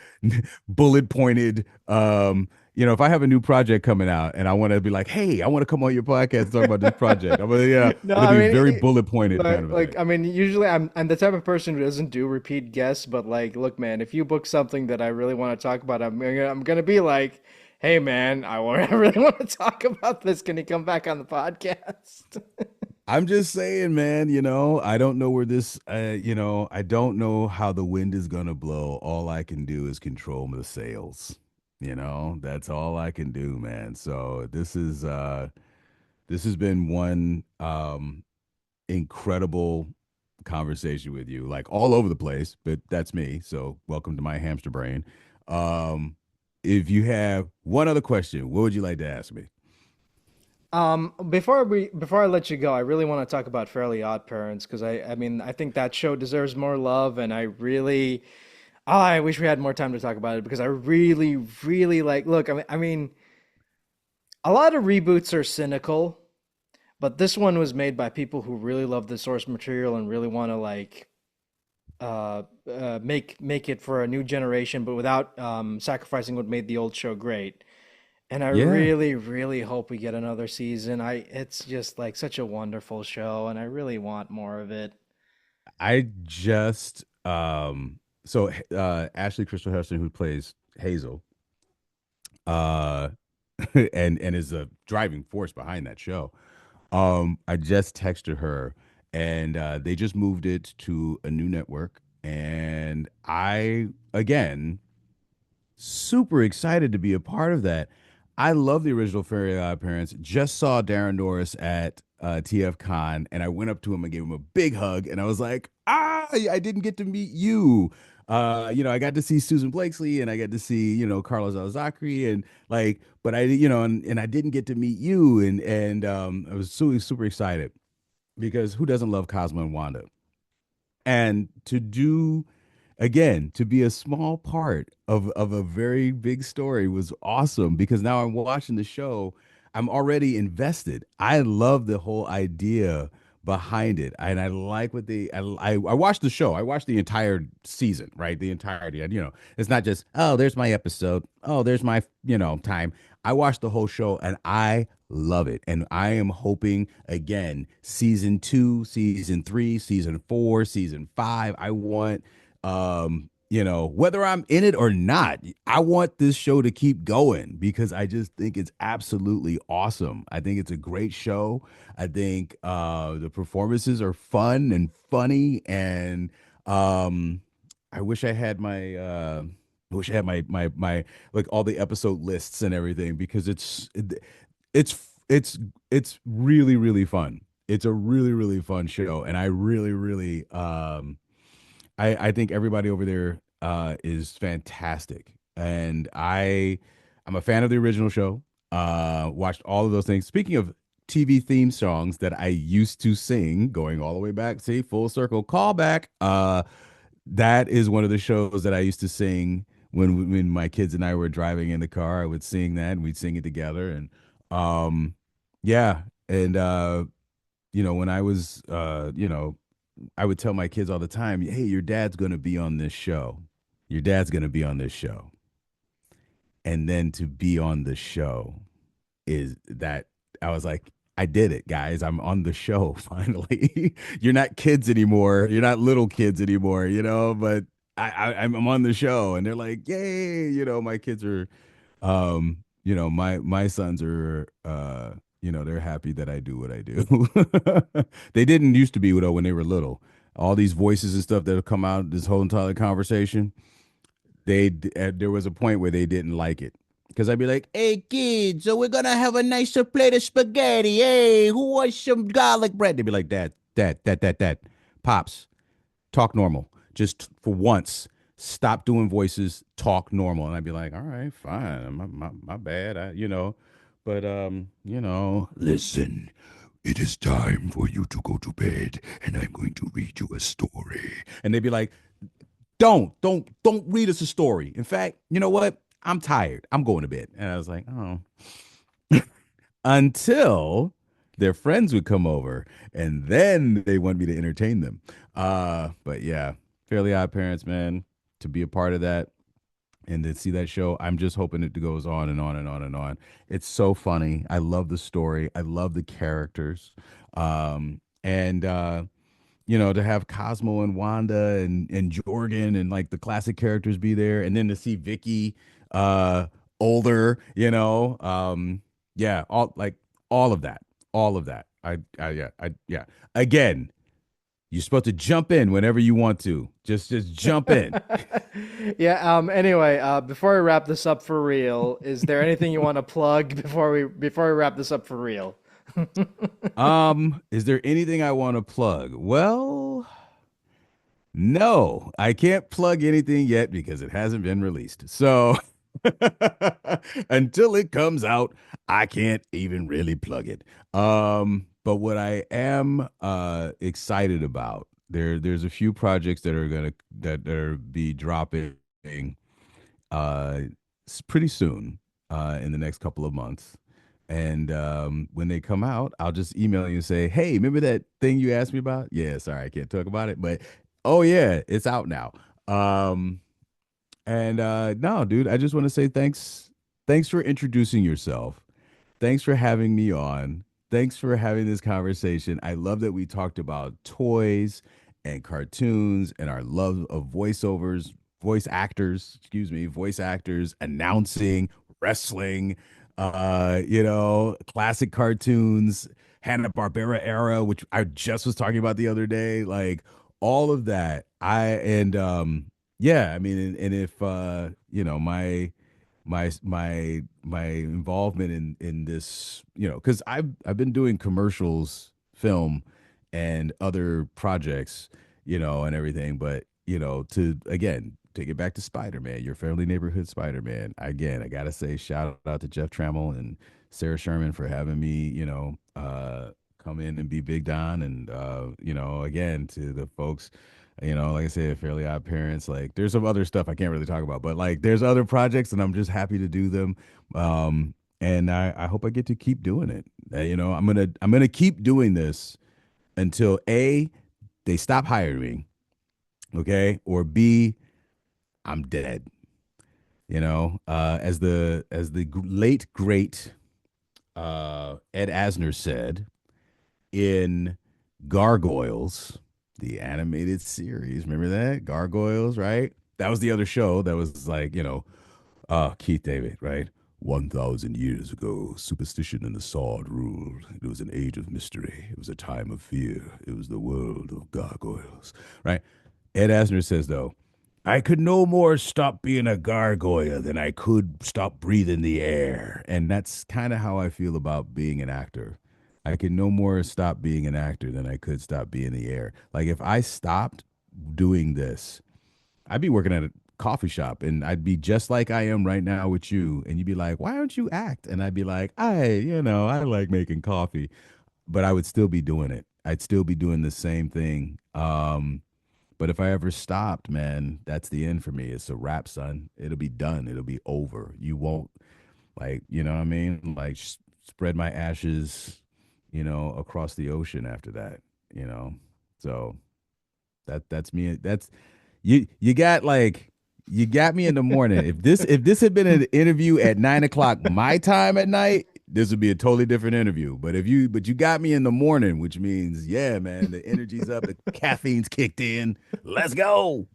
bullet pointed if I have a new project coming out and I want to be like, hey, I want to come on your podcast and talk about this project, No, it'll I be mean, very bullet pointed kind of a thing. I mean, usually I'm the type of person who doesn't do repeat guests, but like, look, man, if you book something that I really want to talk about, I'm gonna be like, hey, man, I really want to talk about this. Can you come back on the podcast? I'm just saying, man, I don't know where this I don't know how the wind is gonna blow. All I can do is control the sails. That's all I can do, man. So this has been one incredible conversation with you, like all over the place, but that's me. So welcome to my hamster brain. Um, if you have one other question, what would you like to ask me? Before I let you go, I really want to talk about Fairly Odd Parents because I mean, I think that show deserves more love, and I wish we had more time to talk about it because I really, really like. Look, I mean, a lot of reboots are cynical, but this one was made by people who really love the source material and really want to like make it for a new generation, but without sacrificing what made the old show great. And I Yeah, really, really hope we get another season. It's just like such a wonderful show, and I really want more of it. I just so Ashley Crystal Heston, who plays Hazel, uh and is a driving force behind that show. I just texted her, and they just moved it to a new network, and I again super excited to be a part of that. I love the original Fairy Odd Parents. Just saw Darren Norris at TF Con, and I went up to him and gave him a big hug, and I was like, I didn't get to meet you. I got to see Susan Blakesley, and I got to see, Carlos Alzakri, and like, but and I didn't get to meet you, and I was super super excited because who doesn't love Cosmo and Wanda? And to be a small part of a very big story was awesome because now I'm watching the show. I'm already invested. I love the whole idea behind it. And I like what I watched the show. I watched the entire season, right? The entirety. And, it's not just, oh, there's my episode. Oh, there's my, time. I watched the whole show and I love it. And I am hoping again, season 2, season 3, season 4, season 5. I want whether I'm in it or not, I want this show to keep going because I just think it's absolutely awesome. I think it's a great show. I think the performances are fun and funny, and um, I wish I had my like all the episode lists and everything because it's really really fun. It's a really really fun show, and I really really I think everybody over there is fantastic, and I'm a fan of the original show. Watched all of those things. Speaking of TV theme songs that I used to sing, going all the way back, see, full circle callback. That is one of the shows that I used to sing when my kids and I were driving in the car. I would sing that, and we'd sing it together, and um, yeah, and when I was I would tell my kids all the time, hey, your dad's going to be on this show. Your dad's going to be on this show. And then to be on the show is that I was like, I did it, guys. I'm on the show finally. You're not kids anymore. You're not little kids anymore, but I'm on the show. And they're like, yay. My kids are my sons are they're happy that I do what I do. They didn't used to be though when they were little. All these voices and stuff that have come out this whole entire conversation, there was a point where they didn't like it. Because I'd be like, hey kids, so we're gonna have a nicer plate of spaghetti. Hey, who wants some garlic bread? They'd be like, Dad, Pops, talk normal. Just for once, stop doing voices, talk normal. And I'd be like, all right, fine. My bad. But listen, it is time for you to go to bed, and I'm going to read you a story. And they'd be like, don't read us a story. In fact, you know what? I'm tired. I'm going to bed. And I was like, oh. Until their friends would come over and then they want me to entertain them. But yeah, Fairly Odd Parents, man, to be a part of that and to see that show, I'm just hoping it goes on and on and on and on. It's so funny. I love the story. I love the characters. And to have Cosmo and Wanda and Jorgen and like the classic characters be there, and then to see Vicky uh older, yeah, all of that. All of that. Yeah. Again, you're supposed to jump in whenever you want to. Just jump in. Yeah, anyway, before we wrap this up for real, is there anything you want to plug before we wrap this up for real? Is there anything I want to plug? Well, no, I can't plug anything yet because it hasn't been released. So until it comes out, I can't even really plug it. But what I am excited about, there's a few projects that are be dropping uh pretty soon in the next couple of months. And when they come out, I'll just email you and say, "Hey, remember that thing you asked me about? Yeah, sorry, I can't talk about it, but oh yeah, it's out now." And no, dude, I just want to say thanks. Thanks for introducing yourself. Thanks for having me on. Thanks for having this conversation. I love that we talked about toys and cartoons and our love of voiceovers, voice actors, announcing, wrestling, classic cartoons, Hanna-Barbera era, which I just was talking about the other day, like all of that. Yeah, I mean, and if my involvement in this, because I've been doing commercials, film, and other projects, and everything, but to again take it back to Spider-Man, your friendly neighborhood Spider-Man. Again, I gotta say shout out to Jeff Trammell and Sarah Sherman for having me, come in and be Big Don, and again to the folks, like I said, Fairly Odd Parents. Like, there's some other stuff I can't really talk about, but like, there's other projects, and I'm just happy to do them. And I hope I get to keep doing it. I'm gonna keep doing this until A, they stop hiring me, okay, or B, I'm dead. As the late great Ed Asner said in Gargoyles, the animated series. Remember that? Gargoyles, right? That was the other show that was like, Keith David, right? 1,000 years ago, superstition and the sword ruled. It was an age of mystery. It was a time of fear. It was the world of gargoyles, right? Ed Asner says, though, I could no more stop being a gargoyle than I could stop breathing the air. And that's kind of how I feel about being an actor. I can no more stop being an actor than I could stop being the air. Like if I stopped doing this, I'd be working at a coffee shop and I'd be just like I am right now with you. And you'd be like, why don't you act? And I'd be like, I like making coffee, but I would still be doing it. I'd still be doing the same thing. But if I ever stopped, man, that's the end for me. It's a wrap, son. It'll be done. It'll be over. You won't like, you know what I mean? Like spread my ashes, across the ocean after that, you know. So that's me. That's you got like you got me in the morning. If this had been an interview at 9 o'clock my time at night, this would be a totally different interview. But you got me in the morning, which means yeah, man, the energy's up, the caffeine's kicked in. Let's go.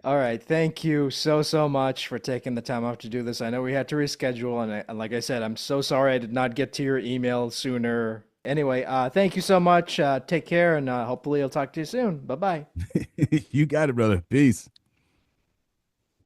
All right, thank you so, so much for taking the time off to do this. I know we had to reschedule, and like I said, I'm so sorry I did not get to your email sooner. Anyway, thank you so much. Take care, and hopefully I'll talk to you soon. Bye bye. You got it, brother. Peace.